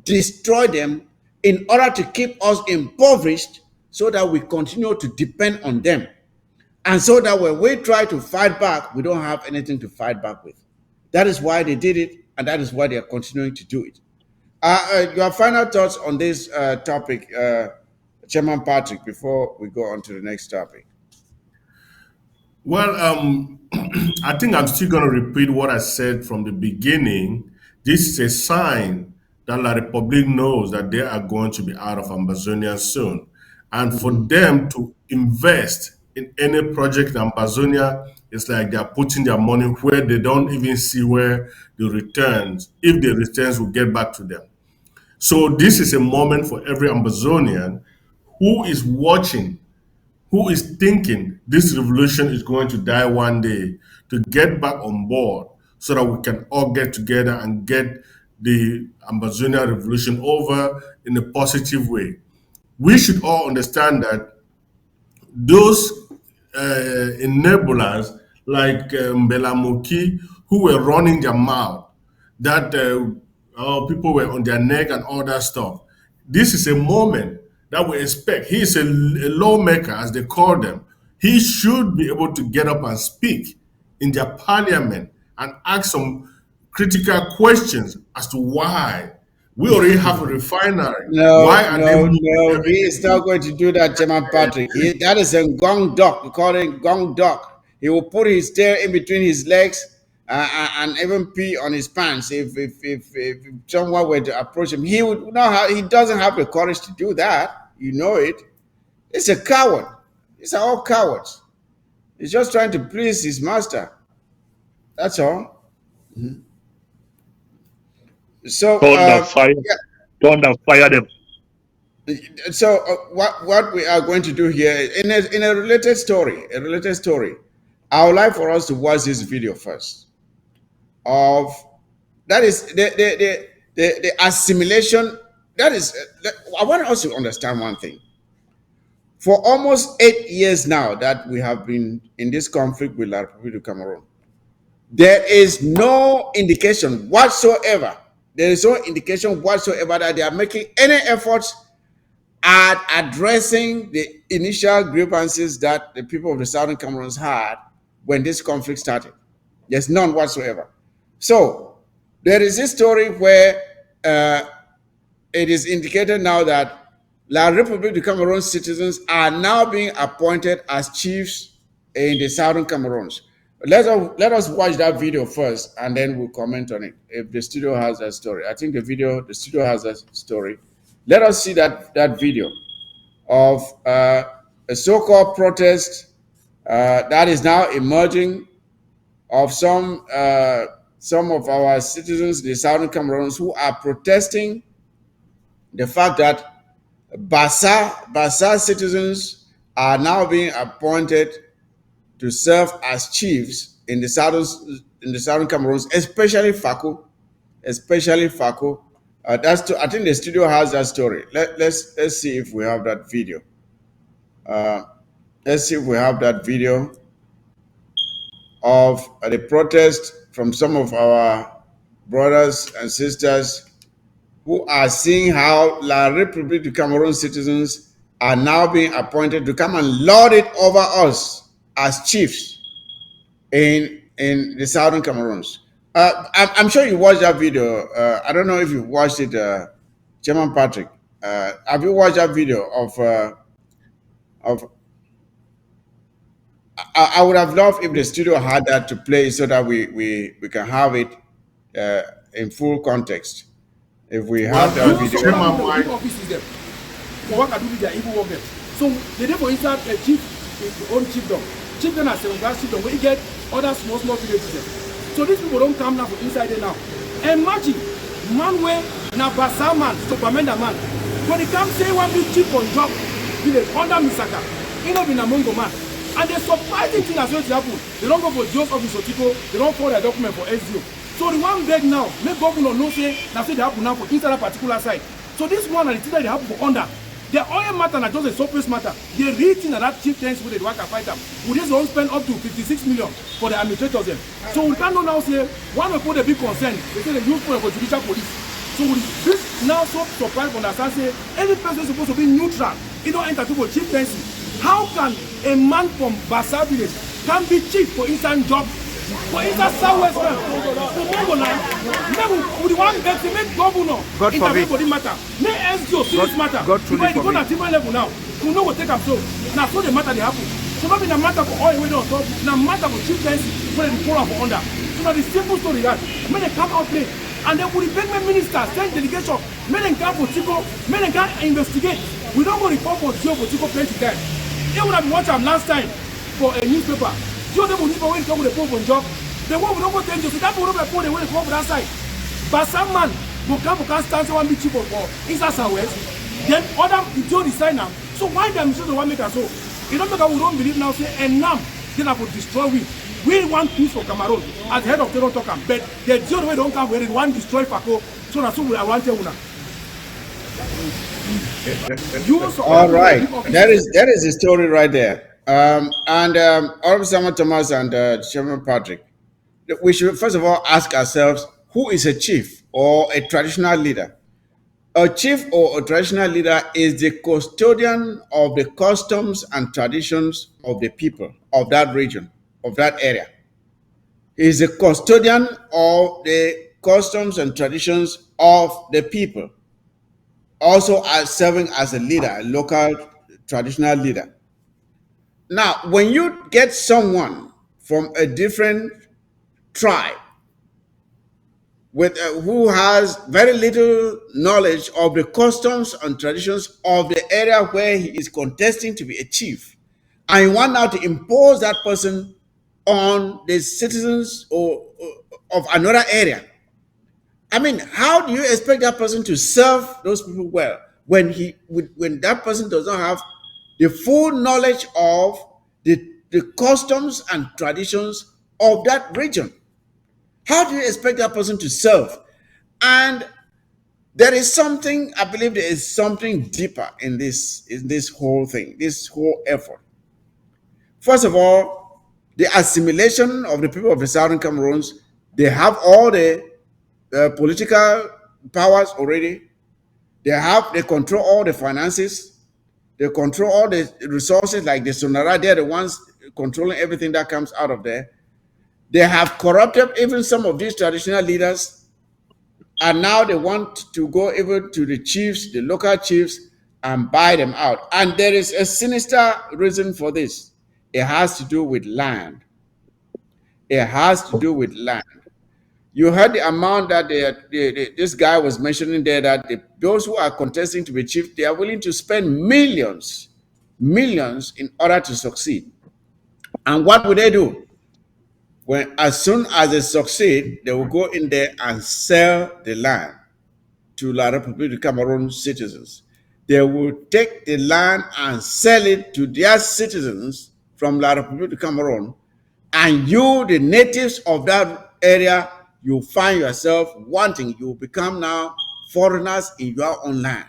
destroyed them in order to keep us impoverished so that we continue to depend on them. And so that when we try to fight back, we don't have anything to fight back with. That is why they did it, and that is why they are continuing to do it. Your final thoughts on this topic, Chairman Patrick, before we go on to the next topic. Well, I think I'm still going to repeat what I said from the beginning. This is a sign that La Republique knows that they are going to be out of Ambazonia soon. And for them to invest in any project in Ambazonia, it's like they're putting their money where they don't even see where the returns, if the returns will get back to them. So this is a moment for every Ambazonian who is watching, who is thinking this revolution is going to die one day, to get back on board so that we can all get together and get the Ambazonia revolution over in a positive way. We should all understand that those enablers like Mbelamoki who were running their mouth, that people were on their neck and all that stuff. This is a moment that we expect. He is a lawmaker, as they call them. He should be able to get up and speak in their parliament and ask some critical questions as to why we already have a refinery. No, Why are they no, moving no. He is everything? not going to do that, Chairman Patrick. That is a gong dog. We call it gong dog. He will put his tail in between his legs and even pee on his pants if someone were to approach him. He would not have, he doesn't have the courage to do that. You know it. It's a coward. These are all cowards. He's just trying to please his master. That's all. So Thunder fire, yeah, thunder fire them. So what we are going to do here in a related story, I would like for us to watch this video first of that is the assimilation. That is, I want us to understand one thing. For almost 8 years now that we have been in this conflict with La Republic of Cameroon, there is no indication whatsoever. There is no indication whatsoever that they are making any efforts at addressing the initial grievances that the people of the Southern Cameroons had when this conflict started. There's none whatsoever. So there is this story where it is indicated now that La République du Cameroon citizens are now being appointed as chiefs in the Southern Cameroons. Let us watch that video first, and then we'll comment on it. If the studio has that story, I think the studio has that story. Let us see that video of a so-called protest that is now emerging of some of our citizens, the Southern Cameroons, who are protesting the fact that Bassa citizens are now being appointed to serve as chiefs in the southern Cameroons, especially Fakou. I think the studio has that story. Let's see if we have that video. Let's see if we have that video of the protest from some of our brothers and sisters who are seeing how La République du Cameroon citizens are now being appointed to come and lord it over us as chiefs in the Southern Cameroons. I'm sure you watched that video. I don't know if you watched it, Chairman Patrick. Have you watched that video of I would have loved if the studio had that to play so that we can have it in full context. If we have that video. So they for inside a chief, his own chiefdom. Chiefdom are 7 class chiefdom where you get other small villages. So these people don't come now for inside there now. Imagine man where na Bassa man, Stopamenda man. When they come say one big chief on job, village under Misaka, you know in a Mongo man. And the surprising thing that's going to happen, they don't go for Joe's office or people, they don't call their document for SDO. So the one beg now, make governor know say now say they happen now for inside a particular side. So this one and the thing that they happen for under. The oil matter not just a surface matter. The real thing that chieftains with the work fight them. We just don't spend up to 56 million for the administrators them. So we can't now say one of the big concern, they say they use for judicial police. So this now so surprised to understand say any person is supposed to be neutral. He don't enter to chieftaincy. How can a man from Bassa village can be chief for inside job? For inside Southwest man, for Mongoland, we want them to make governor everybody matter. Make SGO serious matter. Because they go to different level now. We know what take up so. Now so the matter they happen. So not be a matter for oil we don't talk. Now matter for chieftaincy when they pour for under. So now the simple story that when they come out play and then we beg my minister, send delegation, men and come for Tico, men and come investigate. We don't go report for Joe for Tico plenty time. They would have watched them last time for a newspaper. So they will need to wait to come with a phone for job. The one will not go to NGO. So that will not be they will come for that side. But some man will come stand one big cheaper for inside Southwest. Then other Joe decide now. So why them so the one make us so? You don't make we don't believe now say and now then I will destroy we. We want peace for Cameroon as the head of Terror talk. But the Joe way don't come where they want destroy Paco. So that's what I want to know. All right, that is the story right there. Officer Thomas and Chairman Patrick, we should first of all ask ourselves, who is a chief or a traditional leader? A chief or a traditional leader is the custodian of the customs and traditions of the people of that region, of that area. He is the custodian of the customs and traditions of the people. Also as serving as a leader, a local traditional leader. Now, when you get someone from a different tribe with who has very little knowledge of the customs and traditions of the area where he is contesting to be a chief, and you want now to impose that person on the citizens of another area, I mean, how do you expect that person to serve those people well when that person does not have the full knowledge of the customs and traditions of that region? How do you expect that person to serve? And there is something, I believe there is something deeper in this whole thing, this whole effort. First of all, the assimilation of the people of the Southern Cameroons, they have all the political powers already. They control all the finances. They control all the resources like the Sonara. They're the ones controlling everything that comes out of there. They have corrupted even some of these traditional leaders, and now they want to go even to the chiefs, the local chiefs, and buy them out. And there is a sinister reason for this. It has to do with land. It has to do with land. You heard the amount that this guy was mentioning there, that those who are contesting to be chief, they are willing to spend millions in order to succeed. And what would they do? As soon as they succeed, they will go in there and sell the land to La République du Cameroon citizens. They will take the land and sell it to their citizens from La République du Cameroon, and you, the natives of that area, you find yourself wanting, you become now foreigners in your own land.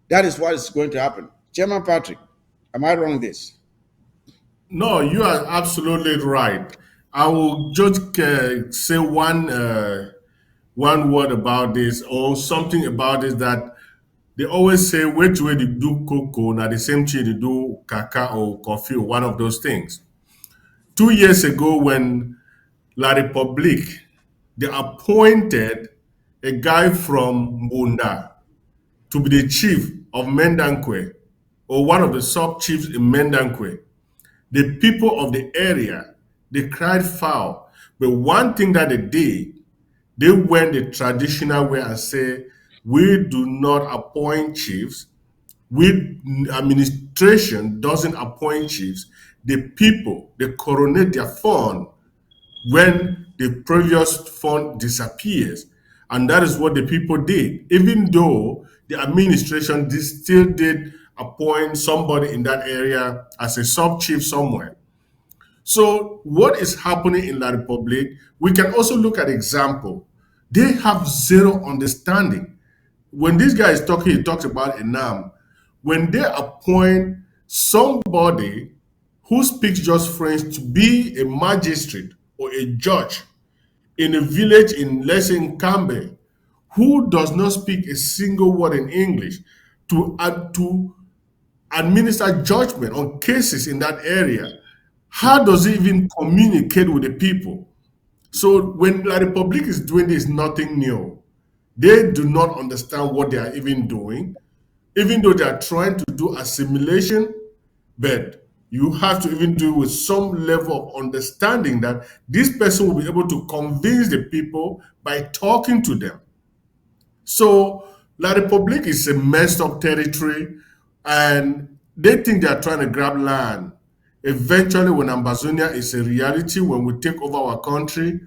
That is what is going to happen. Chairman Patrick, am I wrong this? No, you are absolutely right. I will just say one word about this, or something about this, that they always say which way they do cocoa, now the same thing they do cacao or coffee or one of those things. 2 years ago, when La République, they appointed a guy from Bunda to be the chief of Mendankwe, or one of the sub-chiefs in Mendankwe. The people of the area, they cried foul. But one thing that they did, they went the traditional way and say, we do not appoint chiefs. Administration doesn't appoint chiefs. The people, they coronate their fund when the previous fund disappears. And that is what the people did. Even though the administration still did appoint somebody in that area as a sub-chief somewhere. So what is happening in La République, we can also look at example. They have zero understanding. When this guy is talking, he talks about Enam. When they appoint somebody who speaks just French to be a magistrate or a judge in a village in, let's say, in Cambe, who does not speak a single word in English, to administer judgment on cases in that area, how does he even communicate with the people? So when La République is doing this, nothing new. They do not understand what they are even doing, even though they are trying to do assimilation, but you have to even do with some level of understanding that this person will be able to convince the people by talking to them. So La République is a messed up territory, and they think they are trying to grab land. Eventually, when Ambazonia is a reality, when we take over our country,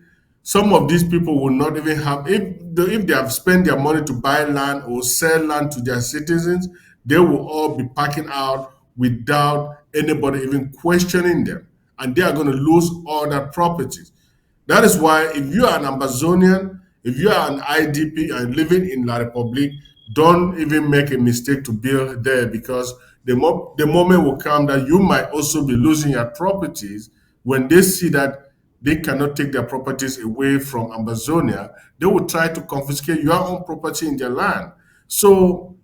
some of these people will not even have, if they have spent their money to buy land or sell land to their citizens, they will all be packing out without anybody even questioning them. And they are going to lose all their properties. That is why if you are an Ambazonian, if you are an IDP and living in La République, don't even make a mistake to build there, because the moment will come that you might also be losing your properties. When they see that they cannot take their properties away from Ambazonia, they will try to confiscate your own property in their land. So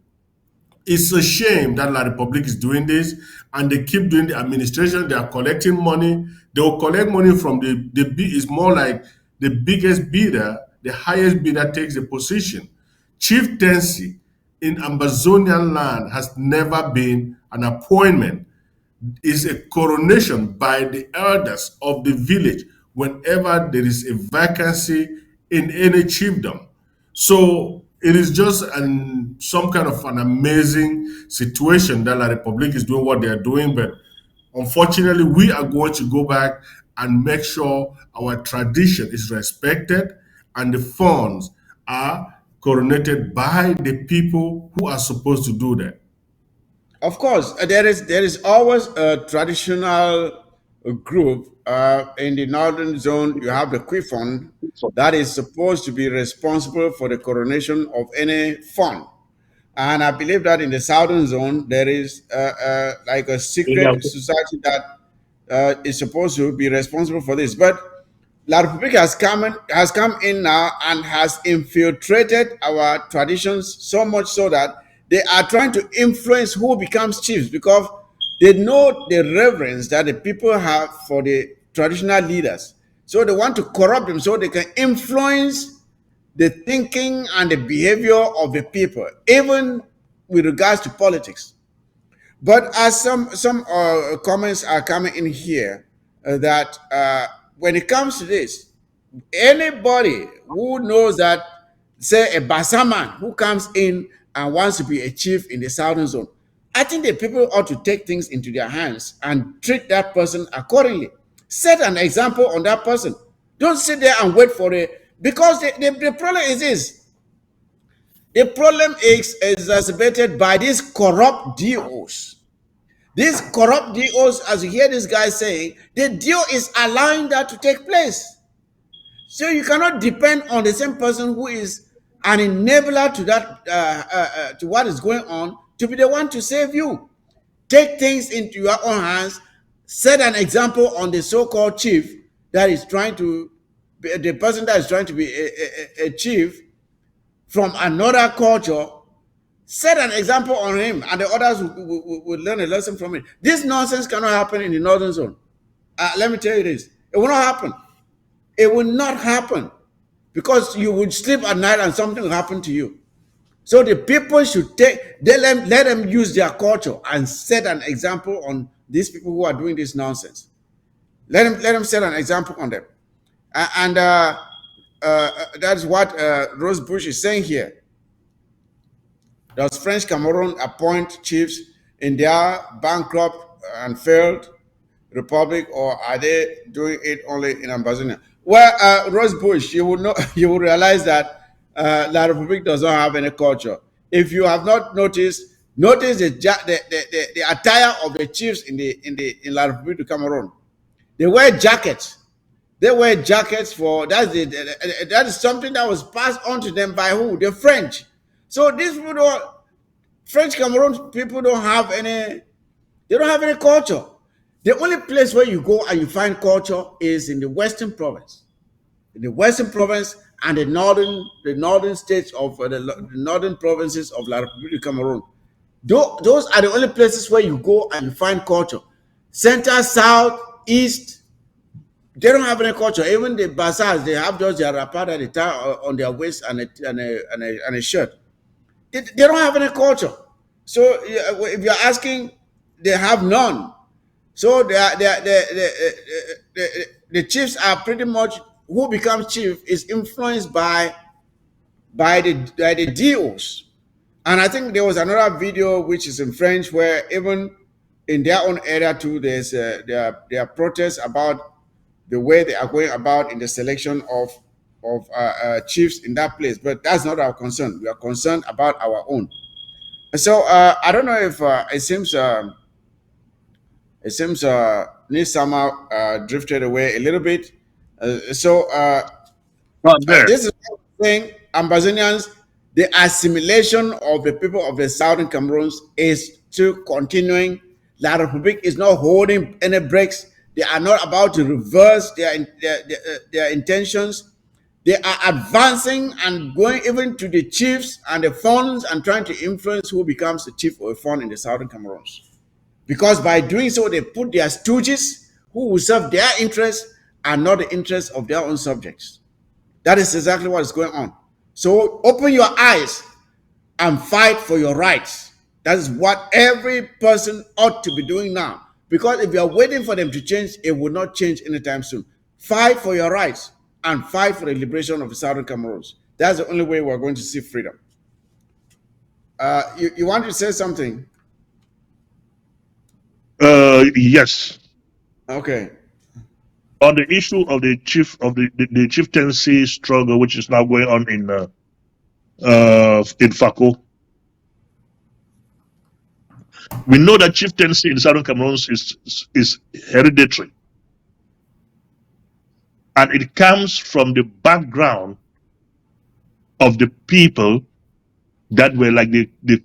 it's a shame that La République is doing this, and they keep doing the administration. They are collecting money. They will collect money from it's more like the biggest bidder, the highest bidder takes the position. Chieftaincy in Ambazonian land has never been an appointment. It's a coronation by the elders of the village whenever there is a vacancy in any chiefdom. So it is just some kind of an amazing situation that La République is doing what they are doing, but unfortunately, we are going to go back and make sure our tradition is respected and the funds are coronated by the people who are supposed to do that. Of course, there is always a traditional group in the northern zone. You have the Kwifon that is supposed to be responsible for the coronation of any fund, and I believe that in the southern zone there is like a secret society that is supposed to be responsible for this. But La Republic has come in now and has infiltrated our traditions so much so that they are trying to influence who becomes chiefs because they know the reverence that the people have for the traditional leaders. So they want to corrupt them so they can influence the thinking and the behavior of the people, even with regards to politics. But as some comments are coming in here, that when it comes to this, anybody who knows that, say, a Basaman who comes in and wants to be a chief in the southern zone, I think the people ought to take things into their hands and treat that person accordingly. Set an example on that person. Don't sit there and wait for it. Because the problem is this. The problem is exacerbated by these corrupt DOs. These corrupt DOs, as you hear this guy saying, the DO is allowing that to take place. So you cannot depend on the same person who is an enabler to that to what is going on to be the one to save you. Take things into your own hands. Set an example on the so-called chief that is trying to be the person that is trying to be a chief from another culture. Set an example on him, and the others will learn a lesson from it. This nonsense cannot happen in the northern zone. Let me tell you this: it will not happen. It will not happen because you would sleep at night and something will happen to you. So the people should let them use their culture and set an example on these people who are doing this nonsense. Let them set an example on them, and that's what Rose Bush is saying here. Does French Cameroon appoint chiefs in their bankrupt and failed republic, or are they doing it only in Ambazonia? Well, Rose Bush, you will know, you will realize that La Republique does not have any culture. If you have not noticed, notice the attire of the chiefs in La Republique du Cameroon. They wear jackets. They wear jackets for that is something that was passed on to them by who? The French. So these people French Cameroon people don't have any culture. The only place where you go and you find culture is in the Western Province. In the Western Province and the northern states of the northern provinces of La Republique du Cameroon. Those are the only places where you go and you find culture. Center, South, East, they don't have any culture. Even the bazaars, they have just their wrapper that they tie on their waist and a shirt. They don't have any culture. So if you're asking, they have none. So the chiefs are pretty much, who becomes chief is influenced by the DOs. And I think there was another video which is in French where even in their own area too, there's there are protests about the way they are going about in the selection of chiefs in that place. But that's not our concern. We are concerned about our own. So I don't know if it seems Nisama drifted away a little bit. This is what I'm saying. Ambazonians, the assimilation of the people of the southern Cameroons is still continuing. La Republique is not holding any breaks. They are not about to reverse their intentions. They are advancing and going even to the chiefs and the funds and trying to influence who becomes the chief of a fund in the southern Cameroons. Because by doing so, they put their stooges who will serve their interests and not the interests of their own subjects. That is exactly what is going on. So open your eyes and fight for your rights. That is what every person ought to be doing now. Because if you are waiting for them to change, it will not change anytime soon. Fight for your rights and fight for the liberation of the southern Cameroons. That's the only way we're going to see freedom. You want to say something? Yes. Okay. On the issue of the chieftaincy struggle, which is now going on in Fako. We know that chieftaincy in Southern Cameroon is hereditary. And it comes from the background of the people that were like the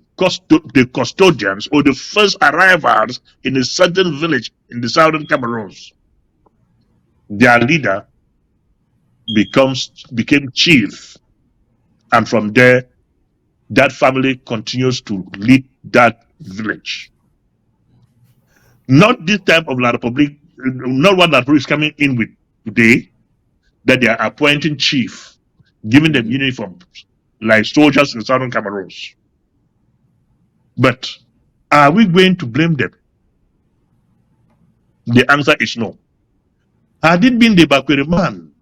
custodians or the first arrivals in a certain village in the Southern Cameroons. Their leader became chief. And from there, that family continues to lead that village. Not this type of La Republic, not what La Republic is coming in with today, that they are appointing chief, giving them uniforms like soldiers in Southern Cameroon. But are we going to blame them? The answer is no. Had it been the Bakweri man,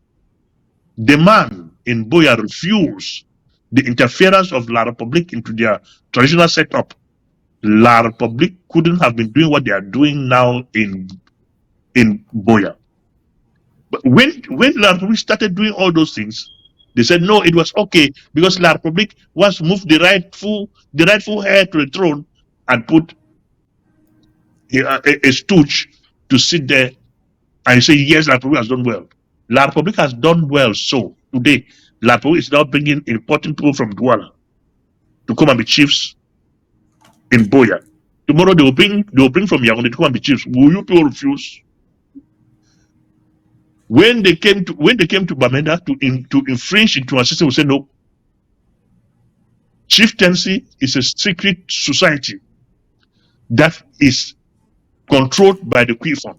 the man in Boya refused the interference of La Republic into their traditional setup, La Republic couldn't have been doing what they are doing now in Boya. But when La Republic started doing all those things, they said no, it was okay because La Republic once moved the rightful heir to the throne and put a stooge to sit there and say yes, La Republic has done well. La Republic has done well. So today, La Republic is now bringing important people from Douala to come and be chiefs in Boya. Tomorrow they will bring from Yaoundé to come and be chiefs. Will you people refuse? When they came to Bamenda to infringe into our system, we said no. Chieftaincy is a secret society that is controlled by the Kwifon.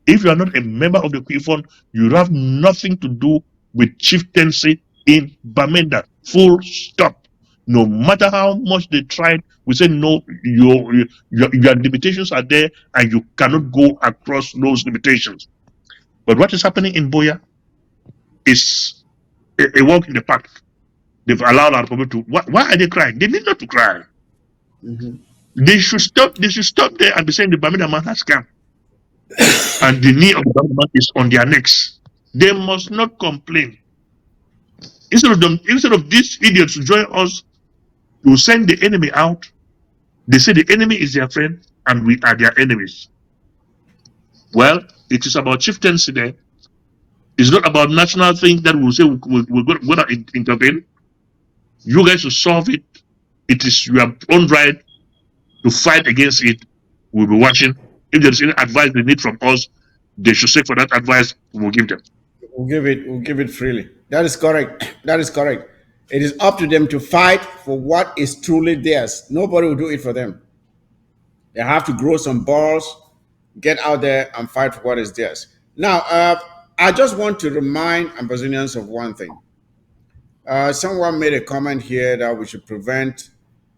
If you are not a member of the Kwifon, you have nothing to do with chieftaincy in Bamenda. Full stop. No matter how much they tried, we said no, your limitations are there and you cannot go across those limitations. But what is happening in Boya is a walk in the park. They've allowed our people to. Why are they crying? They need not to cry. They should stop. They should stop there and be saying the Bamenda man has come, and the knee of the Bamenda man is on their necks. They must not complain. Instead of these idiots to join us to send the enemy out, they say the enemy is their friend and we are their enemies. Well, it is about chieftaincy there. It's not about national things that we'll say we're going to intervene. You guys will solve it. It is your own right to fight against it. We'll be watching. If there's any advice they need from us, they should seek for that advice. We'll give them. We'll give it freely. That is correct. That is correct. It is up to them to fight for what is truly theirs. Nobody will do it for them. They have to grow some balls, get out there and fight for what is theirs. Now, I just want to remind Ambazonians of one thing. Someone made a comment here that we should prevent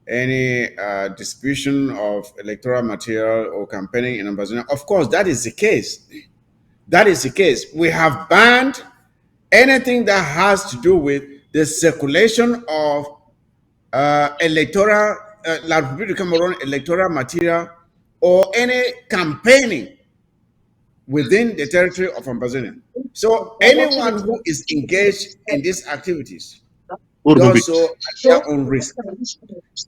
any distribution of electoral material or campaigning in Ambazonia. Of course, that is the case. That is the case. We have banned anything that has to do with the circulation of electoral, La République du Cameroon electoral material or any campaigning within the territory of Ambazonia. So anyone who is engaged in these activities does so at their own risk.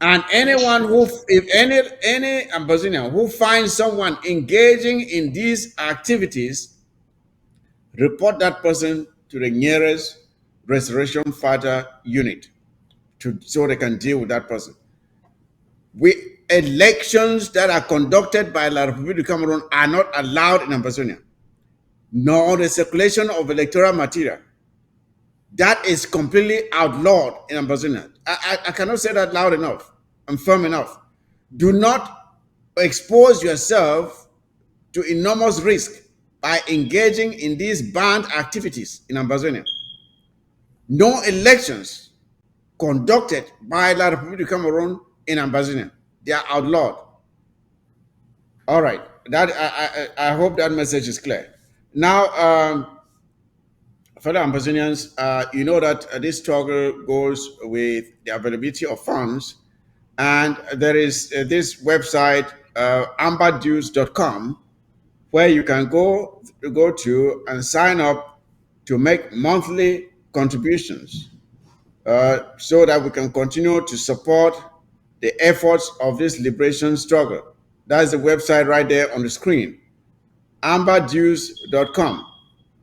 And anyone who, if any Ambazonian who finds someone engaging in these activities, report that person to the nearest restoration fighter unit so they can deal with that person. Elections that are conducted by La République du Cameroon are not allowed in Ambazonia, nor the circulation of electoral material. That is completely outlawed in Ambazonia. I cannot say that loud enough and firm enough. Do not expose yourself to enormous risk by engaging in these banned activities in Ambazonia. No elections conducted by La République du Cameroon in Ambazonia. They are outlawed. All right. That I hope that message is clear. Now, fellow Ambazonians, you know that this struggle goes with the availability of funds, and there is this website, amberdues.com, where you can go to and sign up to make monthly contributions. so that we can continue to support the efforts of this liberation struggle. That's the website right there on the screen, amberdues.com.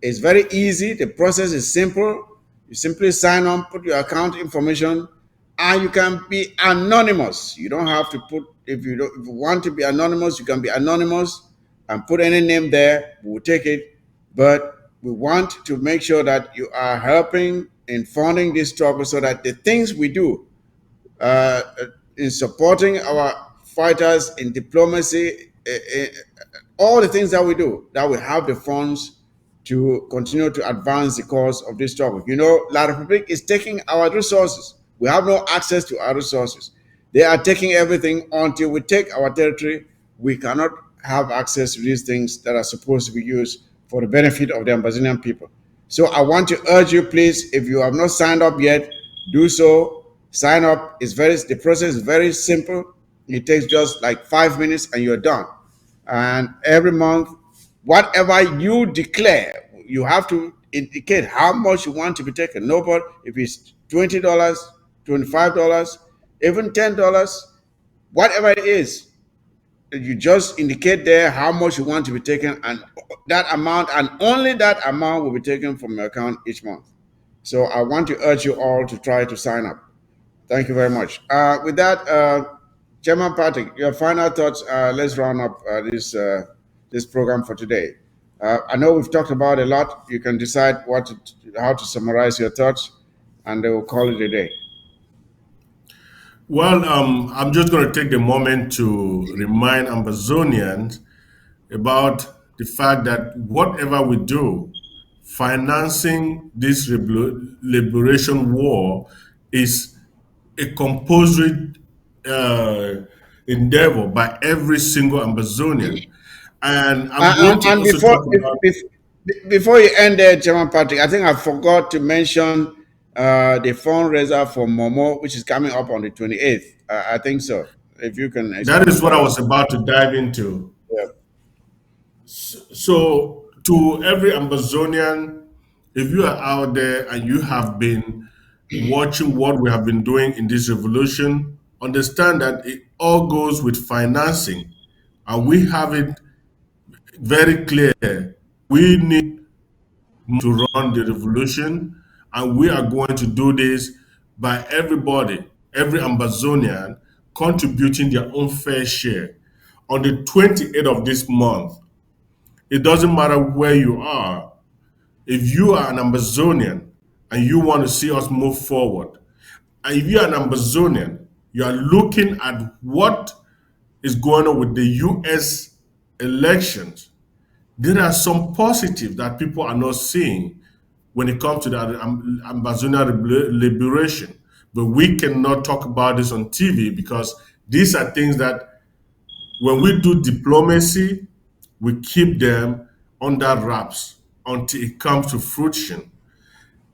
It's very easy. The process is simple. You simply sign on, put your account information, and you can be anonymous. You don't have to put, if you want to be anonymous, you can be anonymous and put any name there. We'll take it. But we want to make sure that you are helping in funding this struggle so that the things we do uh, in supporting our fighters in diplomacy, all the things that we do, that we have the funds to continue to advance the cause of this struggle. You know, La Republic is taking our resources. We have no access to our resources. They are taking everything. Until we take our territory, we cannot have access to these things that are supposed to be used for the benefit of the Ambazonian people. So I want to urge you, please, if you have not signed up yet, do so. Sign up. The process is very simple. It takes just like 5 minutes and you're done. And every month, whatever you declare, you have to indicate how much you want to be taken. Nobody, if it's $20, $25, even $10, whatever it is, you just indicate there how much you want to be taken, and that amount and only that amount will be taken from your account each month. So I want to urge you all to try to sign up. Thank you very much. With that, Chairman Patrick, your final thoughts. Let's round up this program for today. I know we've talked about a lot. You can decide how to summarize your thoughts, and they will call it a day. Well, I'm just going to take the moment to remind Ambazonians about the fact that whatever we do, financing this liberation war is a compulsory uh, endeavor by every single Ambazonian. And I'm going to And also talk about. before you end there, Chairman Patrick, I think I forgot to mention the fundraiser for Momo, which is coming up on the 28th. I think so. If you can That expand is on what I that. was about to dive into. Yeah. So, to every Ambazonian, if you are out there and you have been watching what we have been doing in this revolution, understand that it all goes with financing. And we have it very clear. We need to run the revolution, and we are going to do this by everybody, every Ambazonian, contributing their own fair share. On the 28th of this month, it doesn't matter where you are. If you are an Ambazonian and you want to see us move forward, and if you are an Ambazonian, you are looking at what is going on with the US elections, there are some positives that people are not seeing when it comes to the Ambazonian liberation. But we cannot talk about this on TV because these are things that when we do diplomacy, we keep them under wraps until it comes to fruition.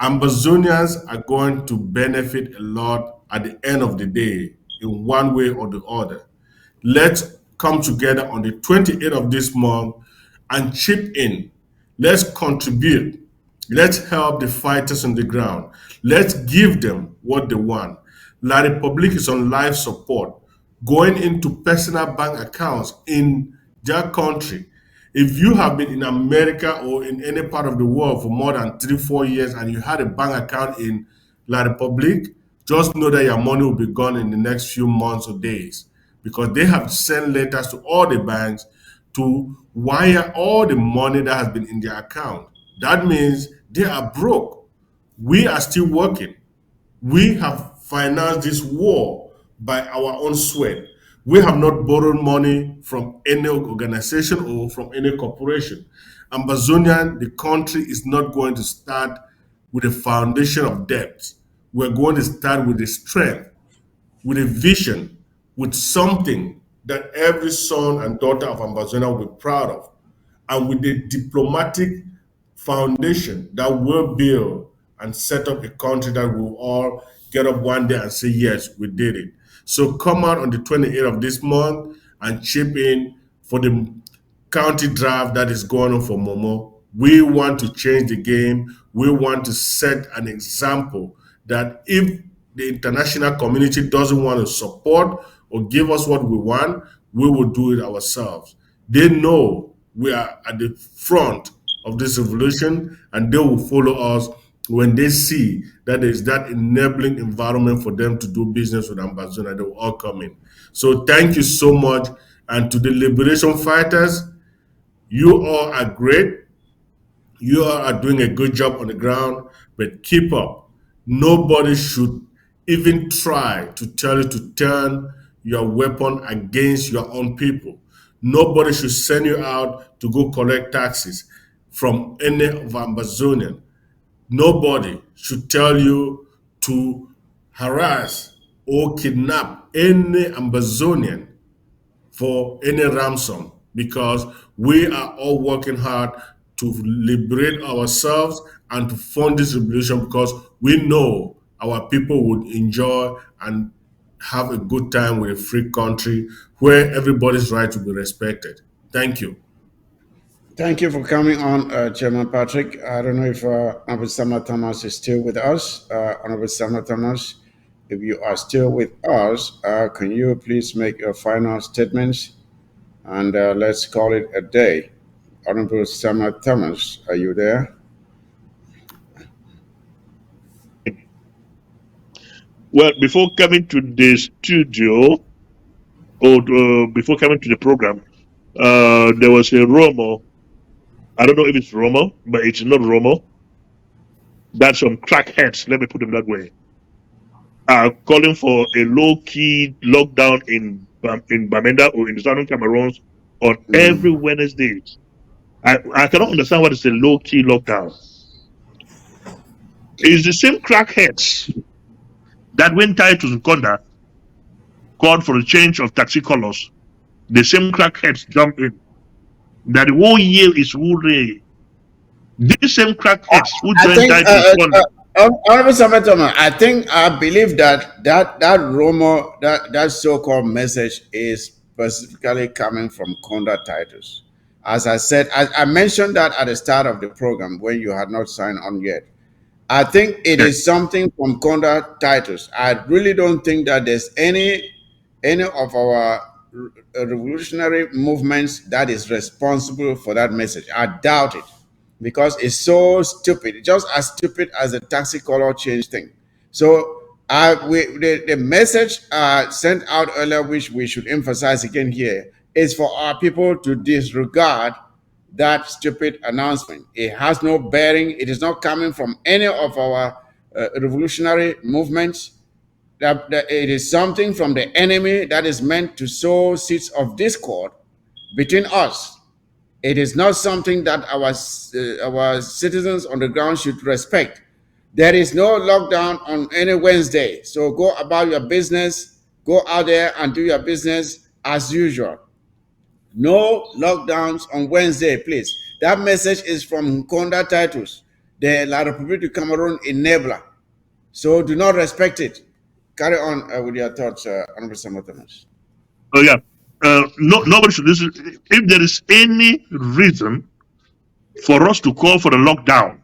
Ambazonians are going to benefit a lot at the end of the day in one way or the other. Let's come together on the 28th of this month and chip in. Let's contribute. Let's help the fighters on the ground. Let's give them what they want. La Republic is on life support, going into personal bank accounts in their country. If you have been in America or in any part of the world for more than 3, 4 years and you had a bank account in La Republic, just know that your money will be gone in the next few months or days because they have sent letters to all the banks to wire all the money that has been in their account. That means they are broke. We are still working. We have financed this war by our own sweat. We have not borrowed money from any organization or from any corporation. Ambazonian, the country is not going to start with a foundation of debt. We're going to start with the strength, with a vision, with something that every son and daughter of Ambazonia will be proud of, and with a diplomatic foundation that will build and set up a country that will all get up one day and say, yes, we did it. So come out on the 28th of this month and chip in for the county draft that is going on for Momo. We want to change the game. We want to set an example that if the international community doesn't want to support or give us what we want, we will do it ourselves. They know we are at the front of this revolution, and they will follow us when they see that there is that enabling environment for them to do business with Ambazonia. They will all come in. So thank you so much. And to the liberation fighters, you all are great. You all are doing a good job on the ground, but keep up. Nobody should even try to tell you to turn your weapon against your own people. Nobody should send you out to go collect taxes from any of Ambazonian. Nobody should tell you to harass or kidnap any Ambazonian for any ransom, because we are all working hard to liberate ourselves and to fund this revolution, because we know our people would enjoy and have a good time with a free country where everybody's right to be respected. Thank you. Thank you for coming on, Chairman Patrick. I don't know if Honorable Sama Thomas is still with us. Honorable Sama Thomas, if you are still with us, can you please make your final statements, and let's call it a day. Honorable Sama Thomas, are you there? Well, before coming to the studio, or before coming to the program, there was a rumor. I don't know if it's rumor, but it's not rumor. That some crackheads, let me put them that way, are calling for a low-key lockdown in Bamenda or in the southern Cameroons on every Wednesday. I cannot understand what is a low-key lockdown. It's the same crackheads that when Titus Nkonda called for a change of taxi colors, the same crackheads jump in. That the whole year is Woolray. These same crackheads who I joined think, Titus Nkonda. Honorable Sama Thomas, I believe that rumor, that so-called message is specifically coming from Konda Titus. As I said, I mentioned that at the start of the program when you had not signed on yet. I think it is something from Konda Titus. I really don't think that there's any of our revolutionary movements that is responsible for that message. I doubt it, because it's so stupid, just as stupid as the taxi color change thing. So the message sent out earlier, which we should emphasize again here, is for our people to disregard that stupid announcement. It has no bearing. It is not coming from any of our revolutionary movements. That it is something from the enemy that is meant to sow seeds of discord between us. It is not something that our citizens on the ground should respect. There is no lockdown on any Wednesday. So go about your business, go out there and do your business as usual. No lockdowns on Wednesday, please. That message is from Konda Titus, the La République du Cameroon enabler. So do not respect it. Carry on with your thoughts, Honorable Samatamas. Oh yeah. Nobody should listen. If there is any reason for us to call for a lockdown,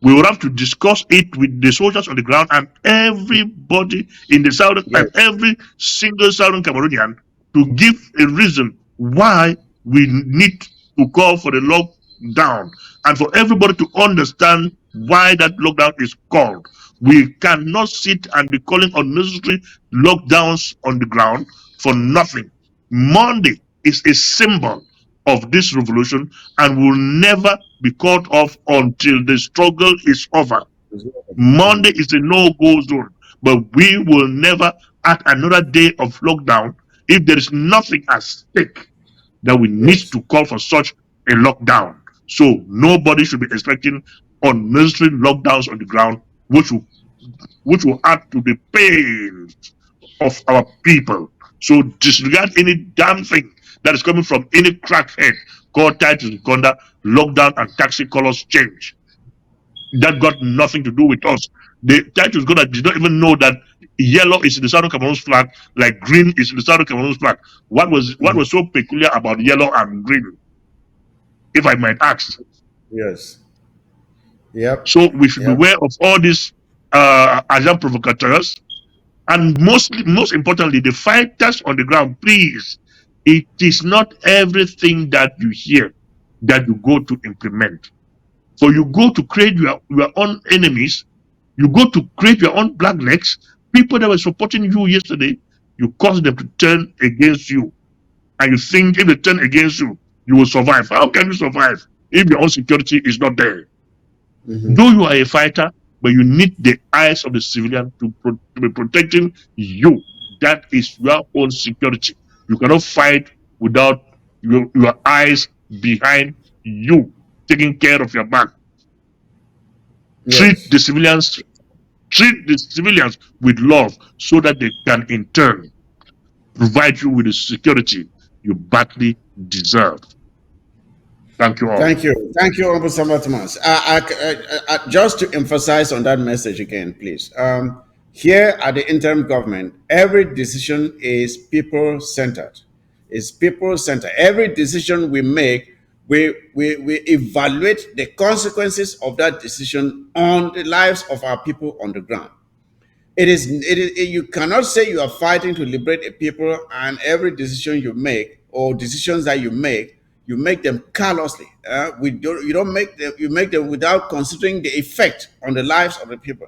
we will have to discuss it with the soldiers on the ground and everybody in the southern, and every single southern Cameroonian, to give a reason why we need to call for the lockdown, and for everybody to understand why that lockdown is called. We cannot sit and be calling unnecessary lockdowns on the ground for nothing. Monday is a symbol of this revolution and will never be cut off until the struggle is over. Monday is a no-go zone, but we will never add another day of lockdown if there is nothing at stake that we need to call for such a lockdown. So nobody should be expecting unnecessary lockdowns on the ground, which will add to the pain of our people. So disregard any damn thing that is coming from any crackhead called Titus Nkonda, lockdown and taxi colors change. That got nothing to do with us. The Titus Nkonda did not even know that yellow is in the Southern Cameroon's flag, like green is in the Southern Cameroon's flag. What was so peculiar about yellow and green, if I might ask? Yes. Yep. So we should be aware of all these agents provocateurs, and most importantly, the fighters on the ground. Please, it is not everything that you hear that you go to implement. For you go to create your own enemies, you go to create your own blacklegs. People that were supporting you yesterday, you cause them to turn against you. And you think if they turn against you, you will survive. How can you survive if your own security is not there? Though you are a fighter, but you need the eyes of the civilian to be protecting you. That is your own security. You cannot fight without your eyes behind you, taking care of your back. Yes. Treat the civilians with love so that they can in turn provide you with the security you badly deserve. Thank you all. Thank you. Thank you, Honorable Samba Thomas. Just to emphasize on that message again, please. Here at the interim government, every decision is people-centered. It's people-centered. Every decision we make, we evaluate the consequences of that decision on the lives of our people on the ground. You cannot say you are fighting to liberate a people and every decision you make or decisions that you make them callously. You make them without considering the effect on the lives of the people.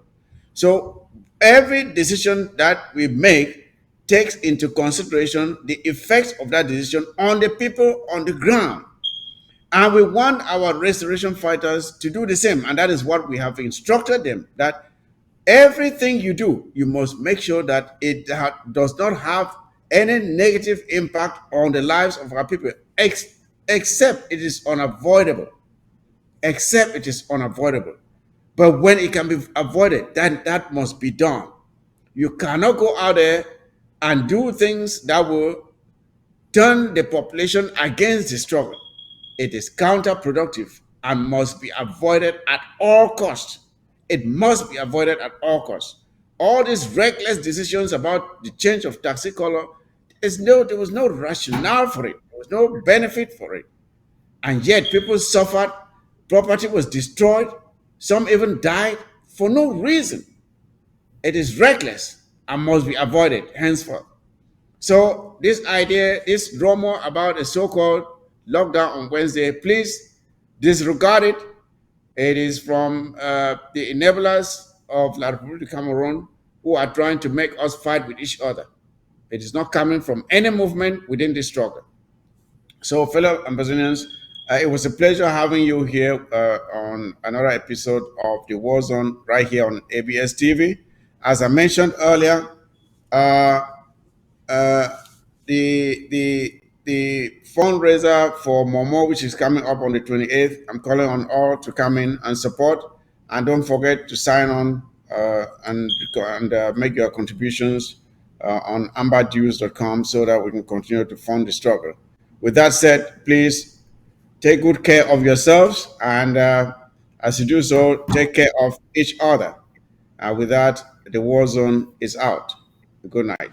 So every decision that we make takes into consideration the effects of that decision on the people on the ground. And we want our restoration fighters to do the same. And that is what we have instructed them, that everything you do, you must make sure that it does not have any negative impact on the lives of our people, except it is unavoidable. Except it is unavoidable. But when it can be avoided, then that must be done. You cannot go out there and do things that will turn the population against the struggle. It is counterproductive and must be avoided at all costs. It must be avoided at all costs. All these reckless decisions about the change of taxi color, there was no rationale for it. There was no benefit for it. And yet people suffered, property was destroyed, some even died for no reason. It is reckless and must be avoided henceforth. So this idea, this rumor about a so-called lockdown on Wednesday, please disregard it. It is from the enablers of La Republic of Cameroon who are trying to make us fight with each other. It is not coming from any movement within this struggle. So, fellow Ambazonians, it was a pleasure having you here on another episode of the War Zone right here on ABS TV. As I mentioned earlier, the fundraiser for Momo, which is coming up on the 28th, I'm calling on all to come in and support. And don't forget to sign on and make your contributions on amberdues.com so that we can continue to fund the struggle. With that said, please take good care of yourselves, and as you do so, take care of each other. With that, the War Zone is out. Good night.